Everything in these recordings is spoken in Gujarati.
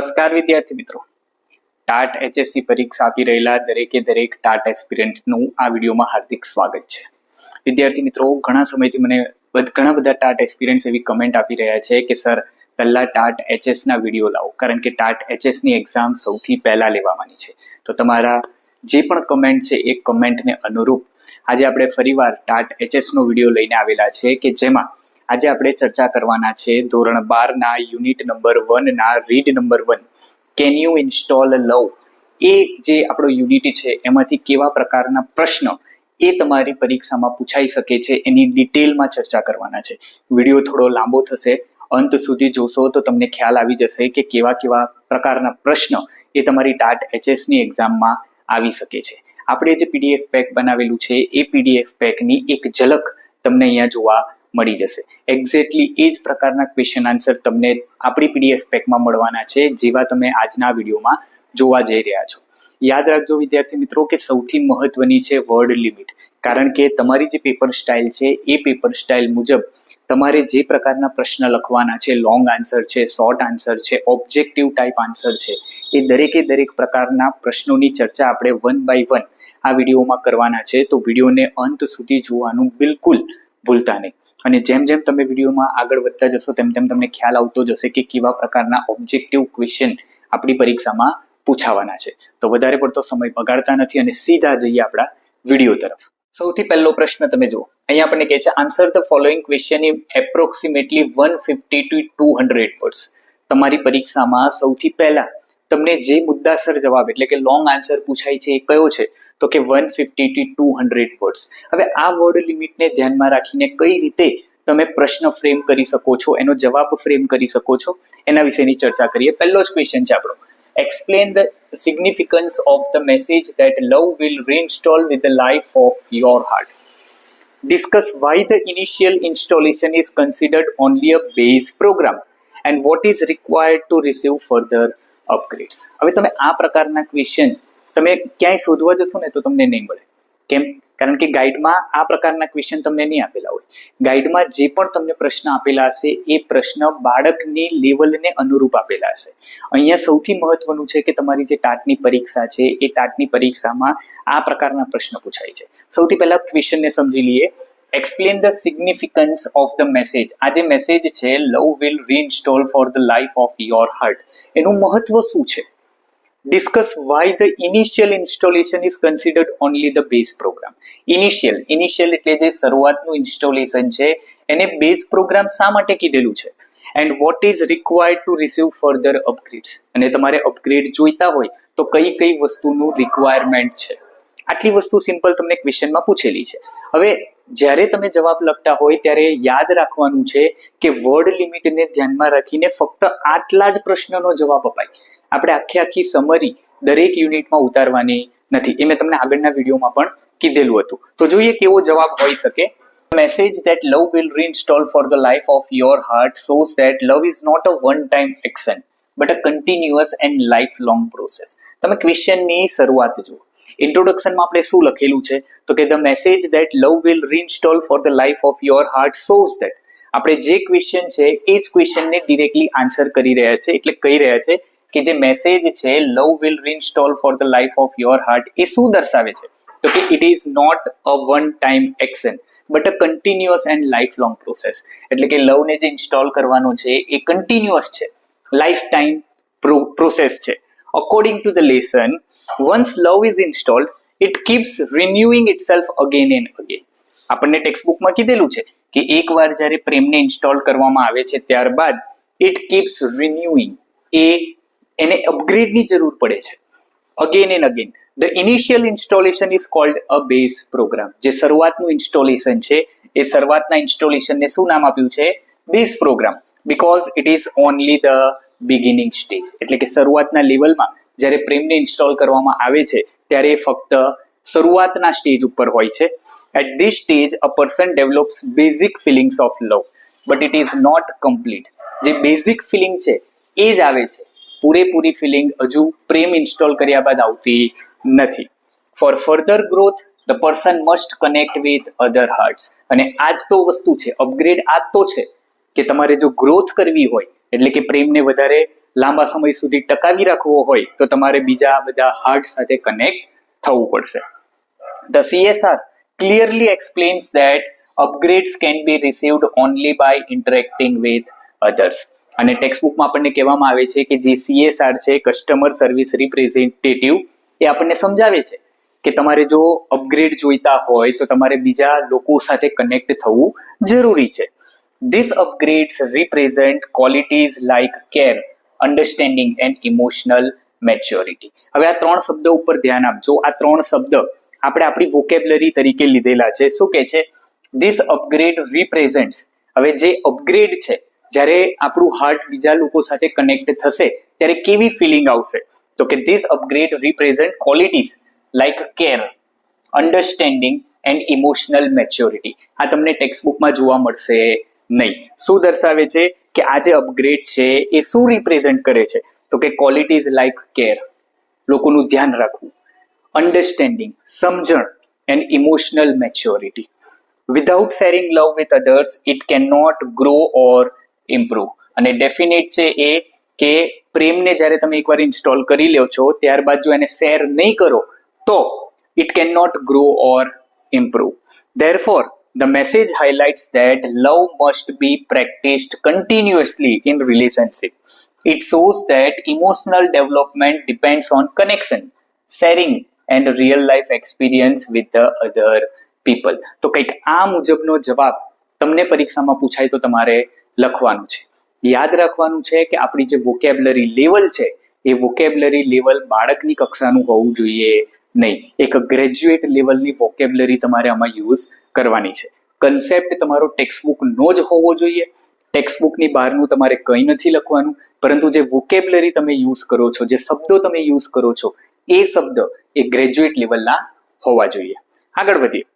નમસ્કાર વિદ્યાર્થી મિત્રો, ટાટ એચએસસી પરીક્ષા આપી રહેલા દરેક ટાટ એસ્પિરન્ટનું આ વિડીયોમાં હાર્દિક સ્વાગત છે. વિદ્યાર્થી મિત્રો, ઘણા સમયથી મને ઘણા બધા ટાટ એસ્પિરન્ટ્સ એવી કમેન્ટ આપી રહ્યા છે કે સર પહેલા ટાટ એચએસ ના વિડીયો લાવો, કારણ કે ટાટ એચએસ ની એક્ઝામ સૌથી પહેલા લેવાની છે. તો તમારા જે પણ કમેન્ટ છે એ કમેન્ટને અનુરૂપ આજે આપણે ફરીવાર ટાટ એચએસ નો વિડીયો લઈને આવેલા છે કે જેમાં આજે આપણે ચર્ચા કરવાના છે ધોરણ 12 ના યુનિટ નંબર 1 ના read number 1 can you install love. એ જે આપણો યુનિટ છે એમાંથી કેવા પ્રકારના પ્રશ્ન એ તમારી પરીક્ષામાં પૂછાઈ શકે છે એની ડિટેલમાં ચર્ચા કરવાના છે. વિડીયો થોડો લાંબો થશે, અંત સુધી જોશો તો તમને ખ્યાલ આવી જશે કે કેવા પ્રકારના પ્રશ્ન એ તમારી ટાટ એચએસ ની એક્ઝામમાં આવી શકે છે. આપણે જે પીડીએફ પેક બનાવેલું છે એ પીડીએફ પેકની એક ઝલક તમને અહીંયા જોવા મળી જશે. એક્ઝેક્ટલી એ જ પ્રકારના ક્વેશ્ચન આન્સર તમને આપણી પીડીએફ પેકમાં મળવાના છે જેવા તમે આજના વિડીયોમાં જોવા જઈ રહ્યા છો. યાદ રાખજો વિદ્યાર્થી મિત્રો કે સૌથી મહત્વની છે વર્ડ લિમિટ, કારણ કે તમારી જે પેપર સ્ટાઇલ છે એ પેપર સ્ટાઇલ મુજબ તમારે જે પ્રકારના પ્રશ્ન લખવાના છે, લોંગ આન્સર છે, શોર્ટ આન્સર છે, ઓબ્જેક્ટિવ ટાઈપ આન્સર છે, એ દરેક પ્રકારના પ્રશ્નોની ચર્ચા આપણે 1 by 1 આ વિડીયોમાં કરવાના છે. તો વિડીયોને અંત સુધી જોવાનું બિલકુલ ભૂલતા નહીં. અને જેમ તમે વિડીયોમાં આગળ વધતા જશો તેમ તમને ખ્યાલ આવતો જશે કે કેવા પ્રકારના ઓબ્જેક્ટિવ ક્વેશ્ચન આપણી પરીક્ષામાં પૂછાવાના છે. તો વધારે પડતો સમય બગાડતા નથી અને સીધા જઈએ આપણા વિડીયો તરફ. સૌથી પહેલો પ્રશ્ન તમે જુઓ, અહીંયા આપણને કહે છે answer the following question in approximately 150 to 200 words. તમારી પરીક્ષામાં સૌથી પહેલા તમને જે મુદ્દાસર જવાબ એટલે કે લોંગ આન્સર પૂછાય છે એ કયો છે? તો કે 150 to 200 વર્ડ્સ. હવે આ વર્ડ લિમિટને ધ્યાનમાં રાખીને કઈ રીતે તમે પ્રશ્ન ફ્રેમ કરી શકો છો, એનો જવાબ ફ્રેમ કરી શકો છો, એના વિશેની ચર્ચા કરીએ. પહેલો જ ક્વેશ્ચન છે આપણો, explain the significance of the message that love will reinstall with the life of your heart. Discuss why the initial installation is considered only a base program and what is required to receive further upgrades. હવે તમે આ પ્રકારના ક્વેશ્ચન તમે ક્યાંય શોધવા જશો ને તો તમને નહીં મળે. કેમ? કારણ કે ગાઈડમાં આ પ્રકારના ક્વેશ્ચન તમને નહીં આપેલા હોય. ગાઈડમાં જે પણ તમને પ્રશ્ન આપેલા હશે એ પ્રશ્ન બાળકની લેવલને અનુરૂપ આપેલા હશે. અહીંયા સૌથી મહત્વનું છે કે તમારી જે ટાટની પરીક્ષા છે એ ટાટની પરીક્ષામાં આ પ્રકારના પ્રશ્ન પૂછાય છે. સૌથી પહેલા ક્વેશ્ચનને સમજી લઈએ. Explain the significance of the message. આ જે મેસેજ છે love will reinstall for the life of your heart, એનું મહત્વ શું છે? Discuss why the initial installation is considered only the base program. Initial એટલે જે શરૂઆતનું ઇન્સ્ટોલેશન છે એને બેઝ પ્રોગ્રામ શા માટે કીધેલું છે? And what is required to receive further upgrades. અને તમારે અપગ્રેડ જોઈતા હોય તો કઈ વસ્તુનું રિક્વાયરમેન્ટ છે? આટલી વસ્તુ સિમ્પલ તમને ક્વેશ્ચનમાં પૂછેલી છે. હવે જ્યારે તમે જવાબ લખતા હોય ત્યારે યાદ રાખવાનું છે કે વર્ડ લિમિટને ધ્યાનમાં રાખીને ફક્ત આટલા જ પ્રશ્નનો જવાબ અપાય. આપણે આખી સમરી દરેક યુનિટમાં ઉતારવાની નથી. એ મેં તમને આગળના વિડીયોમાં પણ કીધેલું હતું. તો જોઈએ કેવો જવાબ હોઈ શકે. Message that love will reinstall for the life of your heart shows that love is not a one time action but a continuous and lifelong process. તમે ક્વેશ્ચનની શરૂઆત જુઓ. ઇન્ટ્રોડક્શનમાં આપણે શું લખેલું છે? તો કે the message that love will reinstall for the life of your heart shows that. આપણે જે ક્વેશ્ચન છે એ જ ક્વેશ્ચનને ડિરેક્ટલી આન્સર કરી રહ્યા છે, એટલે કહી રહ્યા છે કે જે મેસેજ છે love will reinstall for the life of your heart એ શું દર્શાવે છે? તો કે it is not a one time action but a continuous and life long process. એટલે કે લવને જે ઇન્સ્ટોલ કરવાનો છે એ કન્ટિન્યુઅસ છે, લાઈફ ટાઈમ પ્રોસેસ છે. According to the lesson, once love is installed it keeps renewing itself again and again. આપણને ટેક્સ્ટબુકમાં કીધેલું છે કે એકવાર જ્યારે પ્રેમને ઇન્સ્ટોલ કરવામાં આવે છે ત્યારબાદ ઇટ કીપ્સ રિન્યુઇંગ, એને અપગ્રેડની જરૂર પડે છે again and again. The initial installation is called a base program. જે શરૂઆતનું ઇન્સ્ટોલેશન છે એ શરૂઆતના ઇન્સ્ટોલેશનને શું નામ આપ્યું છે? Base program. Because it is only the beginning stage. એટલે કે શરૂઆતના લેવલમાં જ્યારે પ્રેમને ઇન્સ્ટોલ કરવામાં આવે છે ત્યારે ફક્ત શરૂઆતના સ્ટેજ ઉપર હોય છે. At this stage a person develops basic feelings of love but it is not complete. જે બેઝિક ફિલિંગ છે એ જ આવે છે, પૂરેપૂરી ફિલિંગ હજુ પ્રેમ ઇન્સ્ટોલ કર્યા બાદ આવતી નથી. Four further growth the person must connect with other hearts. અને આ જ તો વસ્તુ છે, અપગ્રેડ આ જ તો છે કે તમારે જો ગ્રોથ કરવી હોય એટલે કે પ્રેમને વધારે લાંબા સમય સુધી ટકાવી રાખવો હોય તો તમારે બીજા બધા હાર્ટ સાથે કનેક્ટ થવું પડશે. The CSR clearly explains that upgrades can be received only by interacting with others. અને ટેક્સ્ટબુકમાં આપણને કહેવામાં આવે છે કે જે CSR છે, કસ્ટમર સર્વિસ રિપ્રેઝેન્ટેટિવ, એ આપણને સમજાવે છે કે તમારે જો અપગ્રેડ જોઈતા હોય તો તમારે બીજા લોકો સાથે કનેક્ટ થવું જરૂરી છે. These upgrades represent qualities like care, understanding and emotional maturity. હવે આ 3 શબ્દ ઉપર ધ્યાન આપજો. આ 3 શબ્દ આપણે આપણી વોકેબ્યુલરી તરીકે લીધેલા છે. શું કહે છે? This upgrade represents. હવે જે અપગ્રેડ છે, જ્યારે આપણું હાર્ટ બીજા લોકો સાથે કનેક્ટ થશે ત્યારે કેવી ફિલિંગ આવશે? તો કે this upgrade represent qualities like care, understanding and emotional maturity. આ તમને ટેક્સ્ટબુકમાં જોવા મળશે નહીં. શું દર્શાવે છે કે આ જે અપગ્રેડ છે એ શું રિપ્રેઝેન્ટ કરે છે? તો કે ક્વોલિટીઝ લાઈક કેર, લોકોનું ધ્યાન રાખવું, અન્ડરસ્ટેન્ડિંગ, સમજણ, and emotional maturity. Without sharing love with others it can not grow or improve. અને ડેફિનેટ છે એ કે પ્રેમને જ્યારે તમે એકવાર ઇન્સ્ટોલ કરી લ્યો છો ત્યારબાદ જો એને શેર નહીં કરો તો it can not grow or improve. Therefore, the message highlights that love must be practiced continuously in relationship. It shows that emotional development depends on connection, sharing and real life experience with the other people. તો કંઈક આ મુજબનો જવાબ તમને પરીક્ષામાં પૂછાય તો તમારે લખવાનું છે. યાદ રાખવાનું છે કે આપણી જે વોકેબ્યુલરી લેવલ છે એ વોકેબ્યુલરી લેવલ બાળકની કક્ષાનું હોવું જોઈએ નહીં. એક ગ્રેજ્યુએટ લેવલની વોકેબ્યુલરી તમારે આમાં યુઝ કરવાની છે. કન્સેપ્ટ તમારો ટેક્સ્ટબુકનો જ હોવો જોઈએ. ટેક્સ્ટબુકની બહારનું તમારે કંઈ નથી લખવાનું, પરંતુ જે વોકેબ્યુલરી તમે યુઝ કરો છો, જે શબ્દો તમે યુઝ કરો છો એ શબ્દ એ ગ્રેજ્યુએટ લેવલના હોવા જોઈએ. આગળ વધીએ.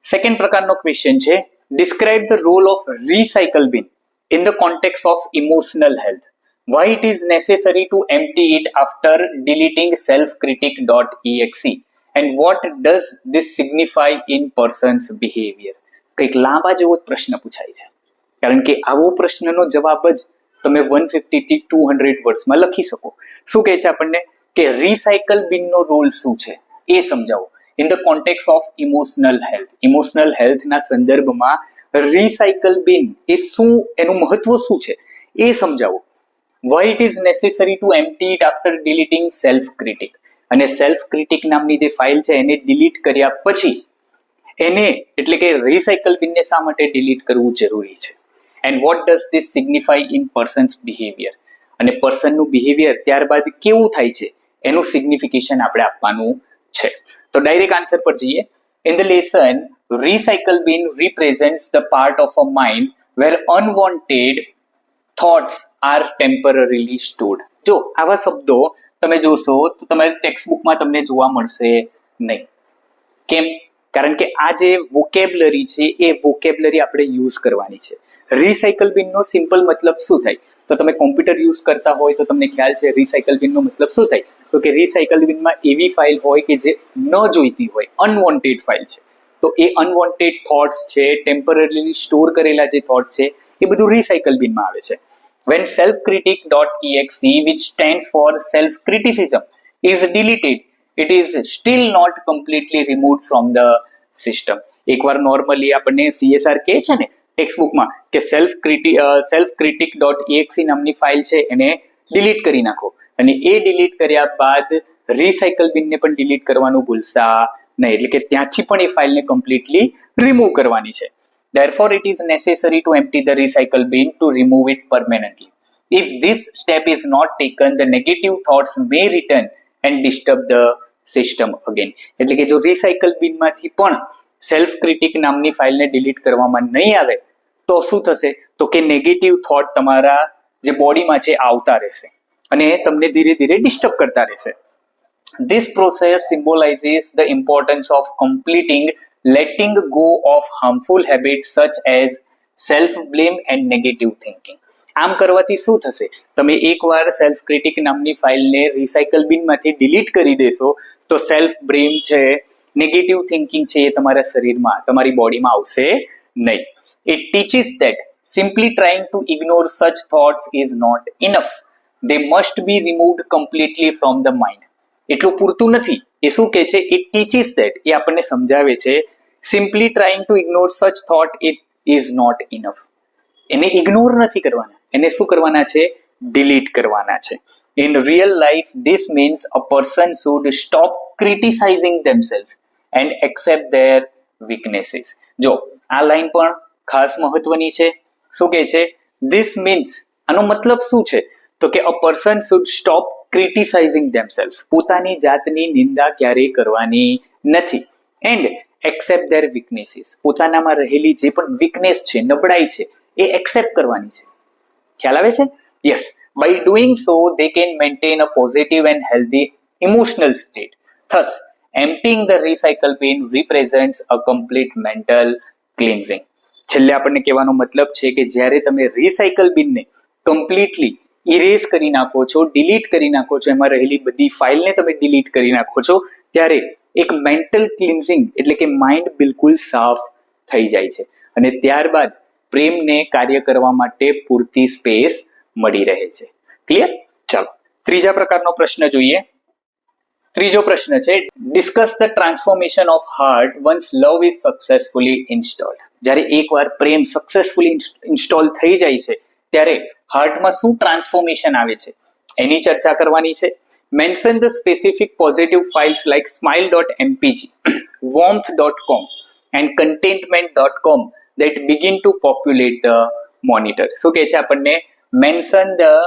સેકન્ડ પ્રકારનો ક્વેશ્ચન છે, describe the role of recycle bin in the context of emotional health. Why it is necessary to empty it after deleting selfcritic.exe and what does this signify in person's behavior? કંઈક લાંબા જેવો જ પ્રશ્ન પૂછાય છે, કારણ કે આવો પ્રશ્નનો જવાબ જ તમે 150 થી 200 વર્ડ્સમાં લખી શકો. શું કહે છે આપણને કે રિસાયકલ બિનનો રોલ શું છે એ સમજાવો. In the context of emotional health, emotional હેલ્થના સંદર્ભમાં રિસાયકલ બિન એ શું, એનું મહત્વ શું છે એ સમજાવો. Why it is necessary to empty it after deleting self-critic. અને self-critic નામની જે ફાઇલ છે એને ડિલીટ કર્યા પછી એને એટલે કે રિસાયકલ બિનને શા માટે ડિલીટ કરવું જરૂરી છે? And what does this સિગ્નિફાય in persons behaviour. અને પર્સનનું બિહેવિયર ત્યારબાદ કેવું થાય છે એનું સિગ્નિફિકેશન આપણે આપવાનું છે. તો ડાયરેક્ટ આન્સર પર જઈએ. In the lesson recycle bin represents the part of a mind where unwanted thoughts are temporarily stored. જો આવા શબ્દો તમે જોશો તો તમારી ટેક્સ્ટબુકમાં તમને જોવા મળશે નહીં. કેમ? કારણ કે આ જે વોકેબ્યુલરી છે એ વોકેબ્યુલરી આપણે યુઝ કરવાની છે. રિસાયકલ બિનનો સિમ્પલ મતલબ શું થાય? તો તમે કોમ્પ્યુટર યુઝ કરતા હોય તો તમને ખ્યાલ છે રિસાયકલ બિનનો મતલબ શું થાય? તો કે રિસાયકલ બિનમાં એવી ફાઇલ હોય કે જે ન જોઈતી હોય, અનવોન્ટેડ ફાઇલ છે. તો એ અનવોન્ટેડ થોટ્સ છે, ટેમ્પરરીલી સ્ટોર કરેલા જે થોટ છે એ બધું રિસાયકલ બિનમાં આવે છે. When selfcritic.exe, which stands for self-criticism, is deleted, it is still not completely removed from the system. એકવાર નોર્મલી આપણને CSR કહે છે ને ટેક્સ્ટબુકમાં કે selfcritic.exe નામની ફાઇલ છે એને ડિલીટ કરી નાખો, અને એ ડિલીટ કર્યા બાદ રિસાયકલ બિનને પણ ડિલીટ કરવાનું ભૂલતા નહીં. એટલે કે ત્યાંથી પણ એ ફાઇલને કમ્પ્લીટલી રિમૂવ કરવાની છે. Therefore, it is necessary to empty the recycle bin to remove it permanently. If this step is not taken, the negative thoughts may return and disturb the system again. એટલે કે જો રિસાયકલ બિનમાંથી પણ સેલ્ફ ક્રિટિક નામની ફાઇલને ડિલીટ કરવામાં નહીં આવે તો શું થશે? તો કે નેગેટિવ થોટ તમારા જે બોડીમાં છે આવતા રહેશે અને તમને ધીરે ધીરે ડિસ્ટર્બ કરતા રહેશે. This process symbolizes the importance of completing letting go of harmful habits such as self-blame and negative thinking. આમ કરવાથી શું થશે? તમે એકવાર સેલ્ફ ક્રિટિક નામની ફાઇલને રિસાયકલ બિનમાંથી ડિલીટ કરી દેશો તો સેલ્ફ બ્લેમ છે, નેગેટિવ થિંકિંગ છે એ તમારા શરીરમાં, તમારી બોડીમાં આવશે નહીં. It teaches that simply trying to ignore such thoughts is not enough. they must be removed completely from the mind. એટલું પૂરતું નથી. એ શું કહે છે? it teaches that, એ આપણને સમજાવે છે, simply trying to ignore such thought it is not enough. એને ઇગ્નોર નથી કરવાના, એને શું કરવાના છે? ડિલીટ કરવાના છે. In real life, this means a person should stop criticizing themselves and accept their weaknesses. જો આ લાઈન પણ ખાસ મહત્વની છે. શું કહે છે? This means, આનો મતલબ શું છે? તો કે a person should stop criticizing themselves. પોતાની જાતની નિંદા ક્યારેય કરવાની નથી. And accept their weaknesses. પોતાનામાં રહેલી જે પણ વીકનેસ છે, નબળાઈ છે, એ એક્સેપ્ટ કરવાની છે. ખ્યાલ આવે છે? Yes. By doing so, they can maintain a positive and healthy emotional state. Thus, emptying the recycle bin represents a complete mental cleansing. છેલ્લે આપણને કહેવાનો મતલબ છે કે જ્યારે તમે રિસાયકલ બિનને કમ્પ્લીટલી ઇરેઝ કરી નાખો છો, ડિલીટ કરી નાખો છો, એમાં રહેલી બધી ફાઇલને તમે ડિલીટ કરી નાખો છો, ત્યારે એક મેન્ટલ ક્લિન્ઝિંગ એટલે કે માઇન્ડ બિલકુલ સાફ થઈ જાય છે અને ત્યારબાદ પ્રેમને કાર્ય કરવા માટે પૂરતી સ્પેસ મળી રહે છે. ક્લિયર? ચાલો ત્રીજા પ્રકારનો પ્રશ્ન જોઈએ. ત્રીજો પ્રશ્ન છે, discuss the transformation of heart once love is successfully installed. જ્યારે એકવાર પ્રેમ સક્સેસફુલી ઇન્સ્ટોલ થઈ જાય છે ત્યારે હાર્ટમાં શું ટ્રાન્સફોર્મેશન આવે છે એની ચર્ચા કરવાની છે. Mention the specific positive files like smile.mpg, warmth.com and contentment.com that begin to populate the monitor. શું કહે છે આપણને? Mention the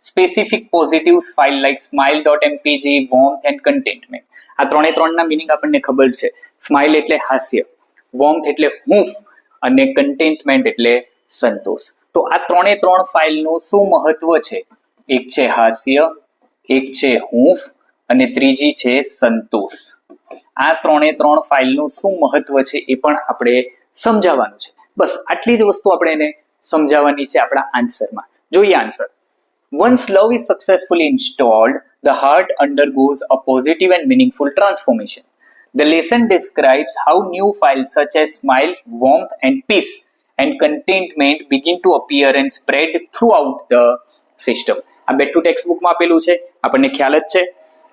specific positive file like smile.mpg, warmth and contentment. આ ત્રણે ત્રણના મિનિંગ આપણને ખબર છે. સ્માઇલ એટલે હાસ્ય, વોર્મથ એટલે હૂંફ અને કન્ટેન્ટમેન્ટ એટલે સંતોષ. તો આ ત્રણે ત્રણ ફાઇલનું શું મહત્વ છે? એક છે હાસ્ય, એક છે હૂંફ અને ત્રીજી છે સંતોષ. આ ત્રણે ત્રણ ફાઇલનું શું મહત્વ છે એ પણ આપણે સમજાવવાનું છે. બસ આટલી જ વસ્તુ આપણે એને સમજાવવાની છે આપણા આન્સરમાં. જોઈએ answer. Once love is successfully installed, the heart undergoes a positive and meaningful transformation. The lesson describes how new files such as smile, warmth and peace and contentment begin to appear and spread throughout the system. આ બેક ટુ ટેક્સ્ટ બુકમાં આપેલું છે, આપણને ખ્યાલ જ છે.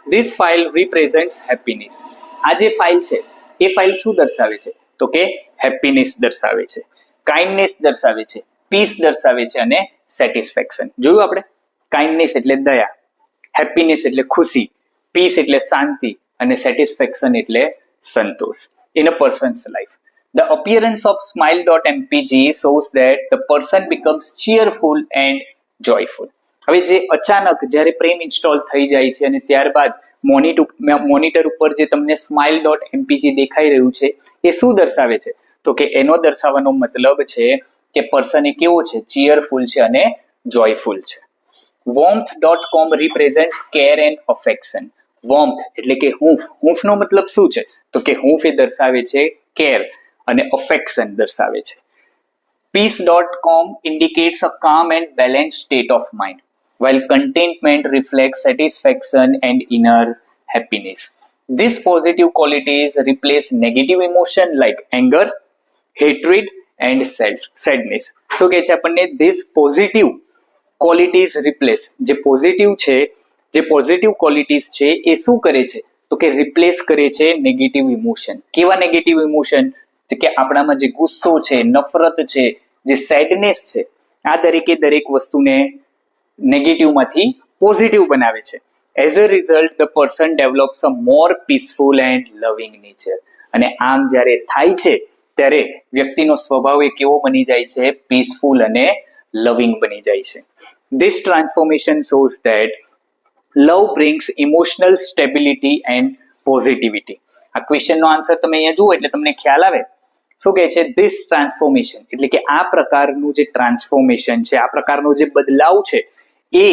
This file represents happiness. આ જે ફાઇલ છે એ ફાઇલ શું દર્શાવે છે? તો કે હેપીનેસ દર્શાવે છે, કાઇન્ડનેસ દર્શાવે છે, પીસ દર્શાવે છે અને સેટિસ્ફેક્શન. જોયું આપણે? કાઇન્ડનેસ એટલે દયા, હેપીનેસ એટલે ખુશી, પીસ એટલે શાંતિ અને સેટિસ્ફેક્શન એટલે સંતોષ in a person's life. The appearance of smile.mpg shows that the person becomes cheerful and joyful. હવે જે અચાનક જ્યારે પ્રેમ ઇન્સ્ટોલ થઈ જાય છે અને ત્યારબાદ મોનિટર ઉપર જે તમને smile.mpg દેખાઈ રહ્યું છે એ શું દર્શાવે છે? તો કે એનો દર્શાવવાનો મતલબ છે કે પર્સન એ કેવો છે? ચીયરફુલ છે અને જોયફુલ છે. warmth.com represents care and affection. warmth એટલે કે હૂંફ. હૂંફનો મતલબ શું છે? તો કે હૂંફ એ દર્શાવે છે કેર અને અફેક્શન દર્શાવે છે. peace.com indicates a calm and balanced state of mind, while contentment reflects satisfaction and inner happiness. These positive qualities replace negative emotion like anger, hatred and sadness. શું કહે છે આપણને? these positive qualities replace, જે પોઝિટિવ છે, જે પોઝિટિવ ક્વોલિટીઝ છે એ શું કરે છે? તો કે રિપ્લેસ કરે છે નેગેટિવ ઇમોશન. કેવા નેગેટિવ ઇમોશન? કે આપણામાં જે ગુસ્સો છે, નફરત છે, જે સેડનેસ છે, આ દરેકે દરેક વસ્તુને નેગેટિવમાંથી પોઝિટિવ બનાવે છે. As a result the person develops a more peaceful and loving nature. અને આમ જ્યારે થાય છે ત્યારે વ્યક્તિનો સ્વભાવ એ કેવો બની જાય છે? પીસફુલ અને લવિંગ બની જાય છે. This transformation shows that love brings emotional stability and positivity. આ ક્વેશ્ચનનો આન્સર તમે અહીંયા જુઓ એટલે તમને ખ્યાલ આવે. શું કહે છે? this transformation એટલે કે આ પ્રકારનું જે ટ્રાન્સફોર્મેશન છે, આ પ્રકારનો જે બદલાવ છે એ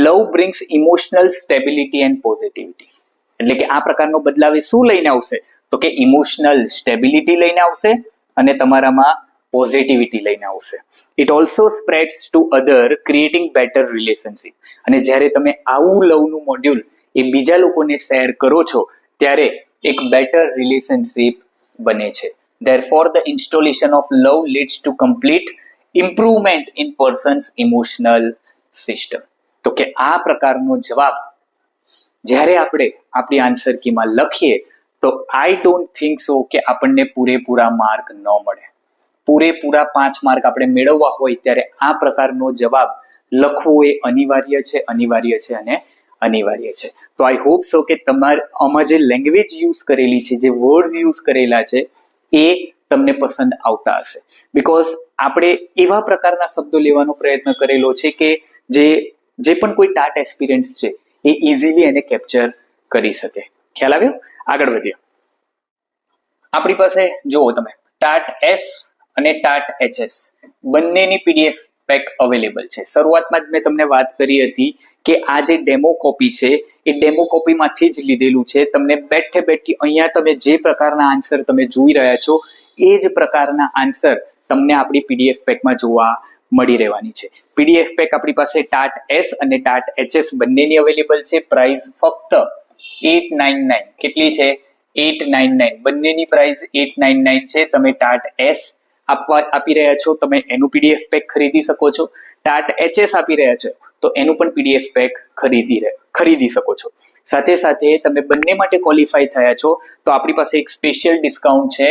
love brings emotional stability and positivity. એટલે કે આ પ્રકારનો બદલાવ એ શું લઈને આવશે? તો કે ઇમોશનલ સ્ટેબિલિટી લઈને આવશે અને તમારામાં પોઝિટિવિટી લઈને આવશે. It also spreads to other, creating better relationship. અને જ્યારે તમે આવું લવનું મોડ્યુલ એ બીજા લોકોને શેર કરો છો ત્યારે એક બેટર રિલેશનશિપ બને છે. Therefore, the installation of love leads to complete improvement in person's emotional system. તો તો કે આ પ્રકારનો જવાબ જ્યારે આપણે આપણી આન્સર કીમાં લખીએ તો આઈ ડોન્ટ થિંક સો કે આપણને પૂરેપૂરા માર્ક ન મળે. પૂરેપૂરા 5 માર્ક આપણે મેળવવા હોય ત્યારે આ પ્રકારનો જવાબ લખવો એ અનિવાર્ય છે અને અનિવાર્ય છે. તો આઈ હોપ સો કે તમારે આમાં જે લેંગ્વેજ યુઝ કરેલી છે, જે વર્ડ્સ યુઝ કરેલા છે એ તમને પસંદ આવતા હશે. બીકોઝ આપણે એવા પ્રકારના શબ્દો લેવાનો પ્રયત્ન કરેલો છે કે જે પણ કોઈ ટાટ એસ્પિરન્ટ્સ છે એ ઇઝીલી એને કેપ્ચર કરી શકે. ખ્યાલ આવ્યો? આગળ વધીએ. આપણી પાસે જુઓ તમે ટાટ એસ અને ટાટ એચએસ બંનેની પીડીએફ પેક અવેલેબલ છે. શરૂઆતમાં જ મેં તમને વાત કરી હતી કે આ જે ડેમો કોપી છે એ ડેમો કોપીમાંથી જ લીધેલું છે. તમને બેઠે બેઠી અહીંયા તમે જે પ્રકારના આન્સર તમે જોઈ રહ્યા છો એ જ પ્રકારના આન્સર તમને આપણી પીડીએફ પેકમાં જોવા મળી રહેવાની છે. પીડીએફ પેક આપણી પાસે ટાટ એસ અને ટાટ એચએસ બંનેની અવેલેબલ છે. પ્રાઇસ ફક્ત 899. કેટલી છે? 899. બંનેની પ્રાઇસ 899 છે. તમે ટાટ એસ આપી રહ્યા છો, તમે એનું પીડીએફ પેક ખરીદી શકો છો. ટાટ એચએસ આપી રહ્યા છો તો એનું પણ પીડીએફ પેક ખરીદી શકો છો. સાથે સાથે તમે બંને માટે ક્વોલિફાય થયા છો તો આપણી પાસે એક સ્પેશિયલ ડિસ્કાઉન્ટ છે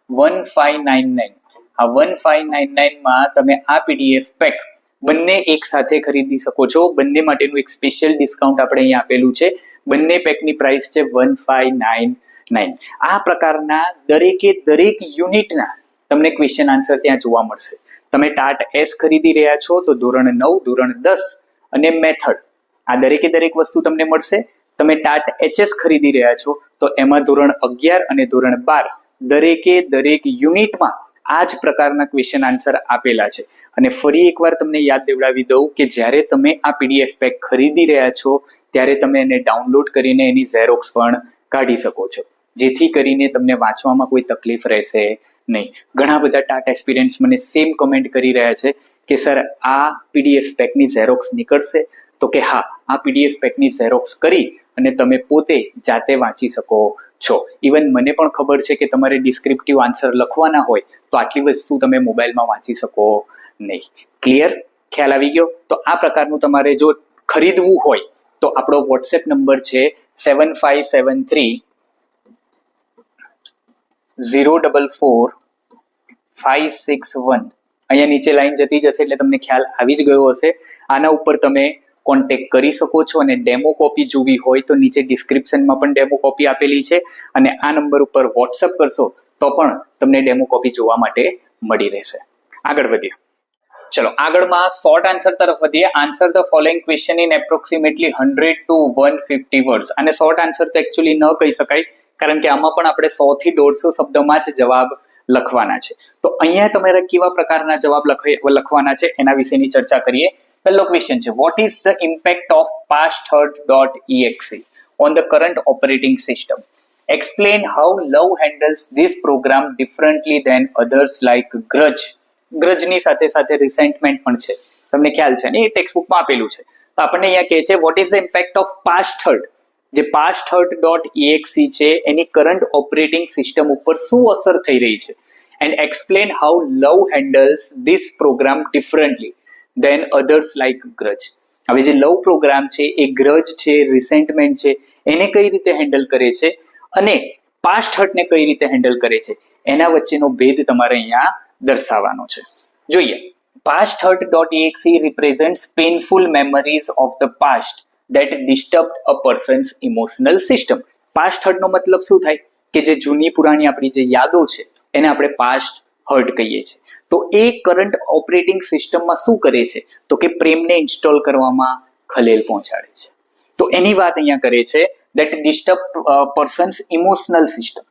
1599. આ 1599 માં તમે આ પીડીએફ પેક બંને એક સાથે ખરીદી શકો છો. બંને માટેનું એક સ્પેશિયલ ડિસ્કાઉન્ટ આપણે અહીંયા આપેલું છે. બંને પેકની પ્રાઇસ છે 1599. આ પ્રકારના દરેક યુનિટના તમને ક્વેશ્ચન આન્સર ત્યાં જોવા મળશે. તમે ટાટ એસ ખરીદી રહ્યા છો તો ધોરણ 9, ધોરણ 10 અને મેથડ આ દરેક વસ્તુ તમને મળશે. તમે ટાટ એચએસ ખરીદી રહ્યા છો તો એમાં ધોરણ 11 અને ધોરણ 12 દરેક યુનિટમાં આ જ પ્રકારના ક્વેશ્ચન આન્સર આપેલા છે. અને ફરી એકવાર તમને યાદ દેવડાવી દઉં કે જ્યારે તમે આ પીડીએફ પેક ખરીદી રહ્યા છો ત્યારે તમે એને ડાઉનલોડ કરીને એની ઝેરોક્સ પણ કાઢી શકો છો, જેથી કરીને તમને વાંચવામાં કોઈ તકલીફ રહેશે નહીં. ઘણા બધા ટાટ એસ્પિરન્ટ્સ મને સેમ કમેન્ટ કરી રહ્યા છે કે સર આ પીડીએફ પેકની ઝેરોક્સ નીકળશે? તો કે હા, આ પીડીએફ પેકની ઝેરોક્સ કરી અને તમે પોતે જાતે વાંચી શકો છો. ઇવન મને પણ ખબર છે કે તમારે ડિસ્ક્રિપ્ટિવ આન્સર લખવાના હોય તો આટલી વસ્તુ તમે મોબાઈલમાં વાંચી શકો નહીં. ક્લિયર? ખ્યાલ આવી ગયો? તો આ પ્રકારનું તમારે જો ખરીદવું હોય તો આપણો વોટ્સએપ નંબર છે 7573 044 561. અહીંયા નીચે લાઈન જતી જશે એટલે તમને ખ્યાલ આવી જ ગયો હશે. આના ઉપર તમે કોન્ટેક્ટ કરી શકો છો અને ડેમો કોપી જોવી હોય તો નીચે ડિસ્ક્રિપ્શનમાં પણ ડેમો કોપી આપેલી છે અને આ નંબર ઉપર વોટ્સઅપ કરશો તો પણ તમને ડેમો કોપી જોવા માટે મળી રહેશે. આગળ વધીએ. ચલો આગળમાં શોર્ટ આન્સર તરફ વધીએ. Answer the following question in approximately 100 to 150 words. અને શોર્ટ આન્સર તો એકચ્યુઅલી ન કહી શકાય કારણ કે આમાં પણ આપણે 100 થી 150 શબ્દમાં જ જવાબ લખવાના છે. તો અહીંયા તમારે કેવા પ્રકારના જવાબ લખવાના છે એના વિશેની ચર્ચા કરીએ. પહેલો ક્વેશ્ચન છે vote is the impact of pasthurt.exe on the current operating system? Explain how love handles this program differently than others like grudge. ગ્રજની સાથે સાથે રિસેન્ટમેન્ટ પણ છે, તમને ખ્યાલ છે ને, એ ટેક્સ્ટ બુકમાં આપેલું છે. તો આપણને અહીંયા કહે છે vote is the impact of pasthurt. જે pasthurt.exe છે એની કરંટ ઓપરેટિંગ સિસ્ટમ ઉપર શું અસર થઈ રહી છે. And explain how love handles this program differently than others like grudge. હવે જે લવ પ્રોગ્રામ છે એ ગ્રજ છે, રિસેન્ટમેન્ટ છે એને કઈ રીતે હેન્ડલ કરે છે અને pasthurt ને કઈ રીતે હેન્ડલ કરે છે એના વચ્ચેનો ભેદ તમારે અહીંયા દર્શાવવાનો છે. જોઈએ. pasthurt.exe represents painful memories of the past that disturbed a person's emotional system. pasthurt નો મતલબ શું થાય કે જે જૂની પુરાણી આપણી જે યાદો છે એને આપણે pasthurt કહીએ છીએ. તો એ કરંટ ઓપરેટિંગ સિસ્ટમમાં શું કરે છે તો કે પ્રેમને ઇન્સ્ટોલ કરવામાં ખલેલ પહોંચાડે છે. તો એની વાત અહીંયા કરે છે that disturb person's emotional system.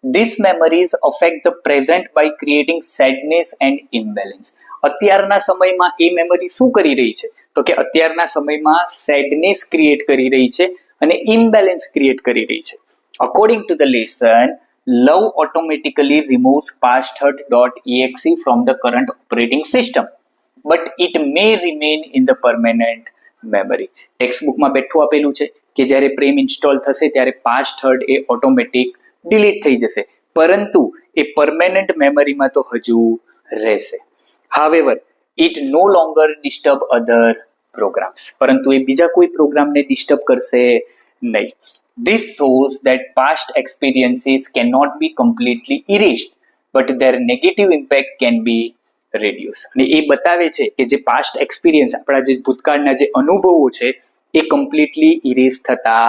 These memories affect the present by creating sadness and imbalance. અત્યારના સમયમાં એ મેમરી શું કરી રહી છે તો કે અત્યારના સમયમાં સેડનેસ ક્રિએટ કરી રહી છે અને ઇમ્બેલેન્સ ક્રિએટ કરી રહી છે. According to the lesson, love automatically removes pasthurt.exe from the current operating system, but it may remain in the permanent memory. Text બુકમાં બેઠું આપેલું છે કે જ્યારે પ્રેમ ઇન્સ્ટોલ થશે ત્યારે pasthurt એ ઓટોમેટિક ડિલીટ થઈ જશે, પરંતુ એ પરમેનન્ટ મેમરીમાં તો હજુ રહેશે. However, it no longer disturb other programs, પરંતુ એ બીજા કોઈ પ્રોગ્રામને ડિસ્ટર્બ કરશે નહીં. This shows that past experiences cannot be completely erased, but their negative impact can be reduced. અને એ બતાવે છે કે જે પાસ્ટ એક્સપિરિયન્સ, આપણા જે ભૂતકાળના જે અનુભવો છે એ કમ્પ્લીટલી ઇરેઝ થતા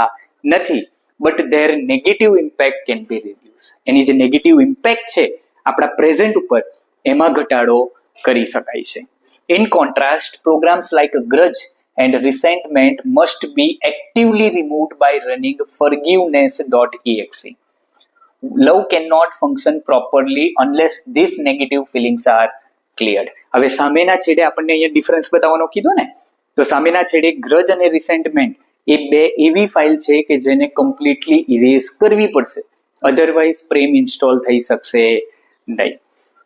નથી, but their negative impact can be reduce. એની જે નેગેટિવ ઇમ્પેક્ટ છે આપણા પ્રેઝન્ટ ઉપર, એમાં ઘટાડો કરી શકાય છે. In contrast, programs like grudge and resentment must be actively removed by running forgiveness.exe. Love cannot function properly unless these negative feelings are cleared. હવે સામેના છેડે આપણને અહીંયા ડિફરન્સ બતાવવાનો કીધો ને, તો સામેના છેડે ગ્રજ અને રિસેન્ટમેન્ટ એ બે એવી ફાઇલ છે કે જેને કમ્પ્લીટલી ઇરેઝ કરવી પડશે, અધરવાઇઝ પ્રેમ ઇન્સ્ટોલ થઈ શકશે નહીં.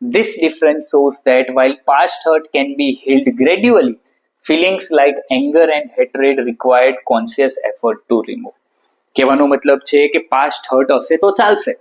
This difference shows that while past hurt can be healed gradually, feelings like anger and hatred required conscious effort to remove. કહેવાનો મતલબ છે કે પાસ્ટ હર્ટ હશે તો ચાલશે,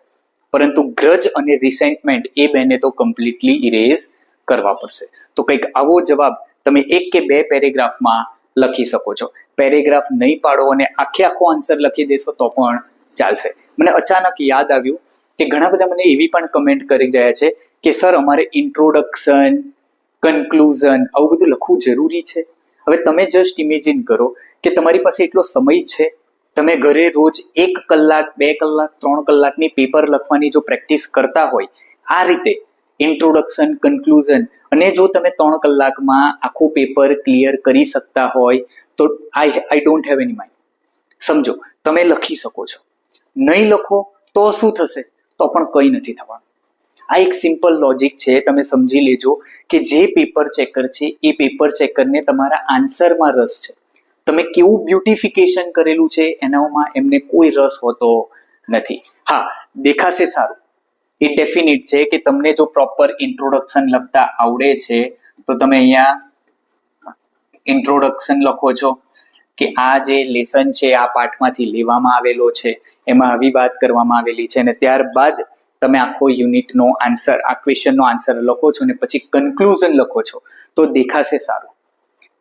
પરંતુ ગ્રજ અને રિસેન્ટમેન્ટ એ બેને તો કમ્પ્લીટલી ઇરેઝ કરવા પડશે. તો કંઈક આવો જવાબ તમે 1 કે 2 પેરેગ્રાફમાં લખી શકો છો. પેરેગ્રાફ નહીં પાડો અને આખો આન્સર લખી દેશો તો પણ ચાલશે. મને અચાનક યાદ આવ્યું કે ઘણા બધા મને એવી પણ કમેન્ટ કરી રહ્યા છે કે સર અમારે ઇન્ટ્રોડક્શન, કન્ક્લુઝન આવું બધું લખવું જરૂરી છે. હવે તમે જસ્ટ ઇમેજિન કરો કે તમારી પાસે એટલો સમય છે, તમે ઘરે રોજ 1 કલાક, 2 કલાક, 3 કલાકની પેપર લખવાની જો પ્રેક્ટિસ કરતા હોય, આ રીતે ઇન્ટ્રોડક્શન, કન્ક્લુઝન, અને જો તમે 3 કલાકમાં આખું પેપર ક્લિયર કરી શકતા હોય તો I don't have any mind. સમજો, તમે લખી શકો છો. નહીં લખો તો શું થશે? તો પણ કંઈ નથી થવાનું. આ એક સિમ્પલ લોજિક છે, તમે સમજી લેજો કે જે પેપર ચેકર છે એ પેપર ચેકરને તમારા આન્સરમાં રસ છે. તમે કેવું બ્યુટિફિકેશન કરેલું છે એનામાં એમને કોઈ રસ હોતો નથી. હા, દેખાશે સારું, એ ડેફિનેટ છે કે તમને જો પ્રોપર ઇન્ટ્રોડક્શન લખતા આવડે છે તો તમે અહીંયા ઇન્ટ્રોડક્શન લખો છો કે આ જે લેસન છે આ પાઠમાંથી લેવામાં આવેલો છે, એમાં આવી વાત કરવામાં આવેલી છે, અને ત્યારબાદ તમે આખો યુનિટનો આન્સર, આ ક્વેશ્ચનનો આન્સર લખો છો અને પછી કન્ક્લુઝન લખો છો તો દેખાશે સારું.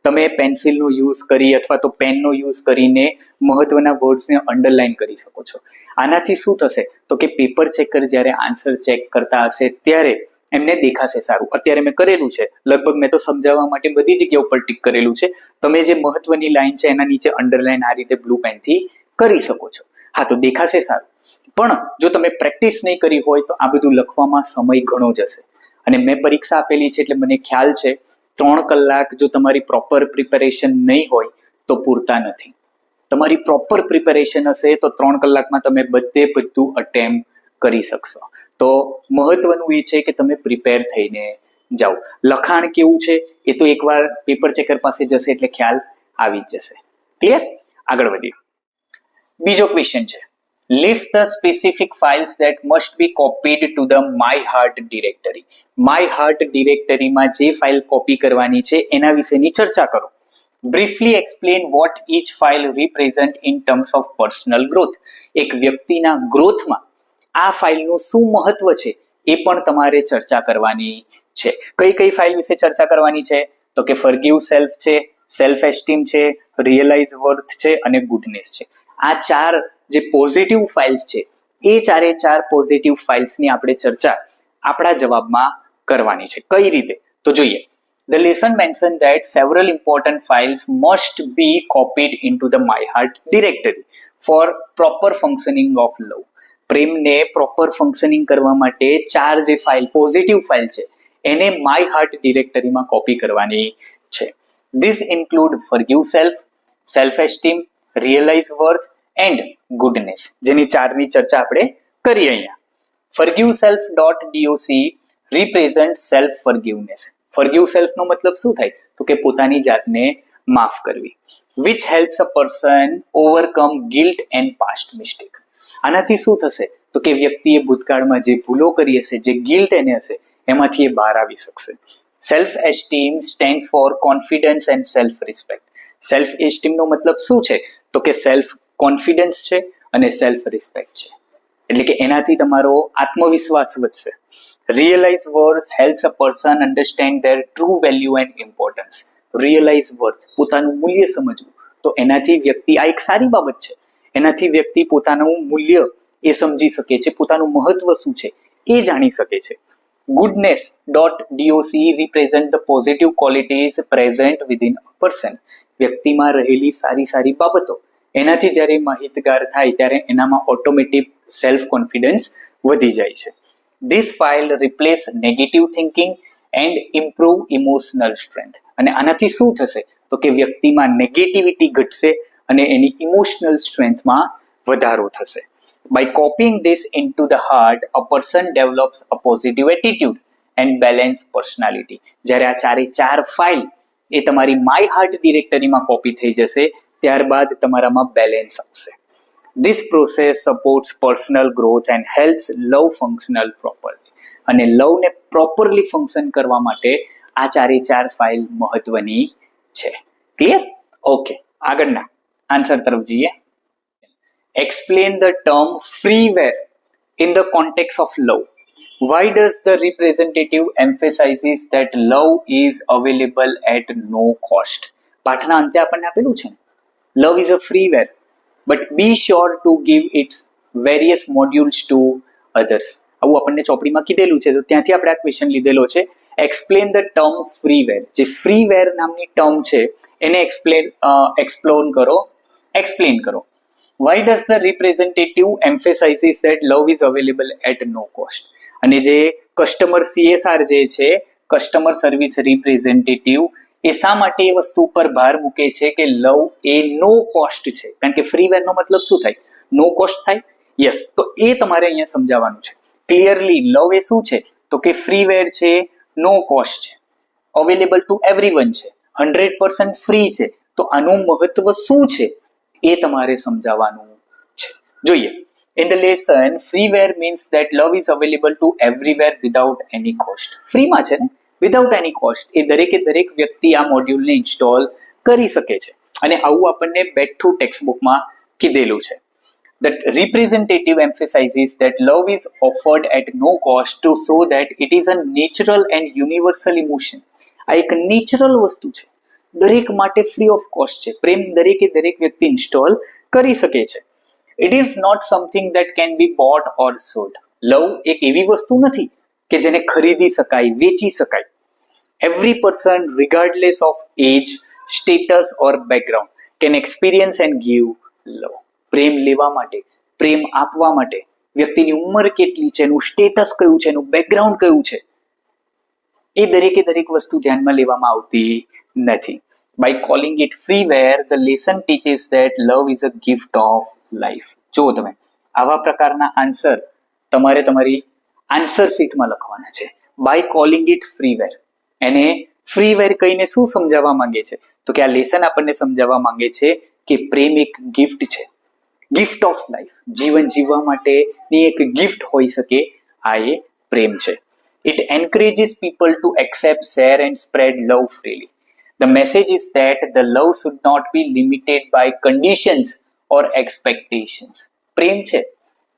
તમે પેન્સિલનો યુઝ કરી અથવા તો પેનનો યુઝ કરીને મહત્વના વર્ડ્સને અંડરલાઈન કરી શકો છો. આનાથી શું થશે તો કે પેપર ચેકર જ્યારે આન્સર ચેક કરતા હશે ત્યારે એમને દેખાશે સારું. અત્યારે મેં કરેલું છે, લગભગ મેં તો સમજાવવા માટે બધી જગ્યા ઉપર ટિક કરેલું છે. તમે જે મહત્વની લાઈન છે એના નીચે અંડરલાઈન આ રીતે બ્લુ પેનથી કરી શકો છો. હા, તો દેખાશે સારું. પણ જો તમે પ્રેક્ટિસ નહીં કરી હોય તો આ બધું લખવામાં સમય ઘણો જશે. અને મેં પરીક્ષા આપેલી છે એટલે મને ખ્યાલ છે 3 કલાક જો તમારી પ્રોપર પ્રિપેરેશન નહીં હોય તો પૂરતા નથી. તમારી પ્રોપર પ્રિપેરેશન હશે તો 3 કલાકમાં તમે બધું અટેમ્પ કરી શકશો. તો મહત્વનું એ છે કે તમે પ્રિપેર થઈને જાઓ. લખાણ કેવું છે એ તો એકવાર પેપર ચેકર પાસે જશે એટલે ખ્યાલ આવી જ જશે. ક્લિયર? આગળ વધીએ. બીજો ક્વેશ્ચન છે, list the specific files that must be copied to the my heart directory. my heart directory માં જે ફાઇલ કોપી કરવાની છે એના વિશેની ચર્ચા કરો. briefly explain what each file represent in terms of personal growth. એક વ્યક્તિના ગ્રોથમાં આ ફાઇલનું શું મહત્વ છે એ પણ તમારે ચર્ચા કરવાની છે. કઈ ફાઇલ વિશે ચર્ચા કરવાની છે તો કે ફોરગીવ સેલ્ફ છે, સેલ્ફ એસ્ટીમ છે, રિયલાઇઝ વર્થ છે અને ગુડનેસ છે. આ 4 જે પોઝિટિવ ફાઇલ્સ છે એ 4 પોઝિટિવ ફાઇલ્સની આપણે ચર્ચા આપણા જવાબમાં કરવાની છે. કઈ રીતે? તો જોઈએ. The lesson mentioned that several important files must be copied into the my heart directory for proper functioning of love. પ્રેમને પ્રોપર ફંક્શનિંગ કરવા માટે 4 જે ફાઇલ પોઝિટિવ ફાઇલ છે એને my heart ડિરેક્ટરીમાં કોપી કરવાની છે. This include forgive self, self esteem, realize worth and goodness, જેની 4ની ચર્ચા આપણે કરી અહીંયા. forgive self.doc represent self forgiveness. forgive self નો મતલબ શું થાય તો કે પોતાની જાતને માફ કરવી. which helps a person overcome guilt and past mistake. આનાથી શું થશે તો કે વ્યક્તિએ ભૂતકાળમાં જે ભૂલો કરી હશે, જે ગિલ્ટ એને હશે, એમાંથી એ બહાર આવી શકશે. Self esteem stands for confidence and self respect. Self એસ્ટીમનો મતલબ શું છે તો કે સેલ્ફ કોન્ફિડન્સ છે અને સેલ્ફ રિસ્પેક્ટ છે, એટલે કે એનાથી તમારો આત્મવિશ્વાસ વધશે. Realise worth helps a person understand their true value and importance. Realise worth, પોતાનું મૂલ્ય સમજવું. તો એનાથી વ્યક્તિ, આ એક સારી બાબત છે, એનાથી વ્યક્તિ પોતાનું મૂલ્ય એ સમજી શકે છે, પોતાનું મહત્વ શું છે એ જાણી શકે છે. goodness.doc represent the positive qualities present within a person. વ્યક્તિમાં રહેલી સારી બાબતો, એનાથી જ્યારે માહિતગાર થાય ત્યારે એનામાં ઓટોમેટિક સેલ્ફ કોન્ફિડન્સ વધી જાય છે. This file replace negative thinking and improve emotional strength. અને આનાથી શું થશે તો કે વ્યક્તિમાં નેગેટિવિટી ઘટશે અને એની ઇમોશનલ સ્ટ્રેન્થમાં વધારો થશે. By copying this into the heart, a person develops a positive attitude and balanced personality. જ્યારે આ ચાર ફાઇલ એ તમારી માય હાર્ટ ડિરેક્ટરીમાં કોપી થઈ જશે, ત્યારબાદ તમારામાં બેલેન્સ આવશે. This process supports personal growth and helps love functional properly. અને લવને પ્રોપરલી ફંક્શન કરવા માટે આ ચાર ફાઇલ મહત્વની છે. ક્લિયર? ઓકે, આગળના આન્સર તરફ જઈએ. Explain the term freeware in the context of love. Why does the representative emphasizes that love is available at no cost? પાઠના અંતે આપણને આપેલું છે, love is a freeware, but be sure to give its various modules to others. આવું આપણને ચોપડીમાં કીધેલું છે, તો ત્યાંથી આપણે આ ક્વેશ્ચન લીધેલો છે. Explain the term freeware. જે ફ્રીવેર નામની ટર્મ છે એને એક્સપ્લેન કરો. Why does the representative emphasizes that love is available at no cost? અને જે કસ્ટમર CSR જે છે, કસ્ટમર સર્વિસ રિપ્રેઝેન્ટેટિવ, એ શા માટે એ વસ્તુ ઉપર ભાર મૂકે છે કે લવ એ નો કોસ્ટ છે? કારણ કે ફ્રીવેર નો મતલબ શું થાય? નો કોસ્ટ થાય. યસ, તો એ તમારે અહીંયા સમજાવવાનું છે ક્લિયરલી. લવ એ શું છે તો કે ફ્રીવેર છે, નો કોસ્ટ છે, અવેલેબલ ટુ એવરીવન છે, 100% ફ્રી છે. તો આનું મહત્વ શું છે એ તમારે સમજાવવાનું છે. જોઈએ, in the lesson freeware means that love is available to everywhere without any cost. ફ્રીમાં છે ને, વિધાઉટ એની કોસ્ટ. એ દરેક વ્યક્તિ આ મોડ્યુલને ઇન્સ્ટોલ કરી શકે છે. અને આવું આપણને બેક થ્રુ ટેક્સ્ટ બુકમાં કીધેલું છે. The representative emphasizes that love is offered at no cost to show that it is a natural and universal emotion. આ એક નેચરલ વસ્તુ છે, દરેક માટે ફ્રી ઓફ કોસ્ટ છે. પ્રેમ દરેક વ્યક્તિ ઇન્સ્ટોલ કરી શકે છે. It is not something that can be bought or sold. Love એક એવી વસ્તુ નથી કે જેને ખરીદી શકાય, વેચી શકાય. Every person regardless of age, status or background can experience and give love. પ્રેમ લેવા માટે, પ્રેમ આપવા માટે વ્યક્તિની ઉંમર કેટલી છે, એનું સ્ટેટસ કયું છે, એનું બેકગ્રાઉન્ડ કયું છે, એ દરેક વસ્તુ ધ્યાનમાં લેવામાં આવતી નથી. By calling it freeware, the lesson teaches that love is a gift of life. જો તમે આવા પ્રકારના આન્સર તમારે તમારી આન્સર શીટમાં લખવાના છે. By calling it freeware, એને ફ્રીવેર કહીને શું સમજાવવા માંગે છે તો કે આ લેસન આપણને સમજાવવા માંગે છે કે પ્રેમ એક ગિફ્ટ છે, ગિફ્ટ ઓફ લાઈફ. જીવન જીવવા માટેની એક ગિફ્ટ હોઈ શકે, આ એ પ્રેમ છે. It encourages people to accept, share and spread love freely. The message is that the love should not be limited by conditions or expectations. પ્રેમ છે,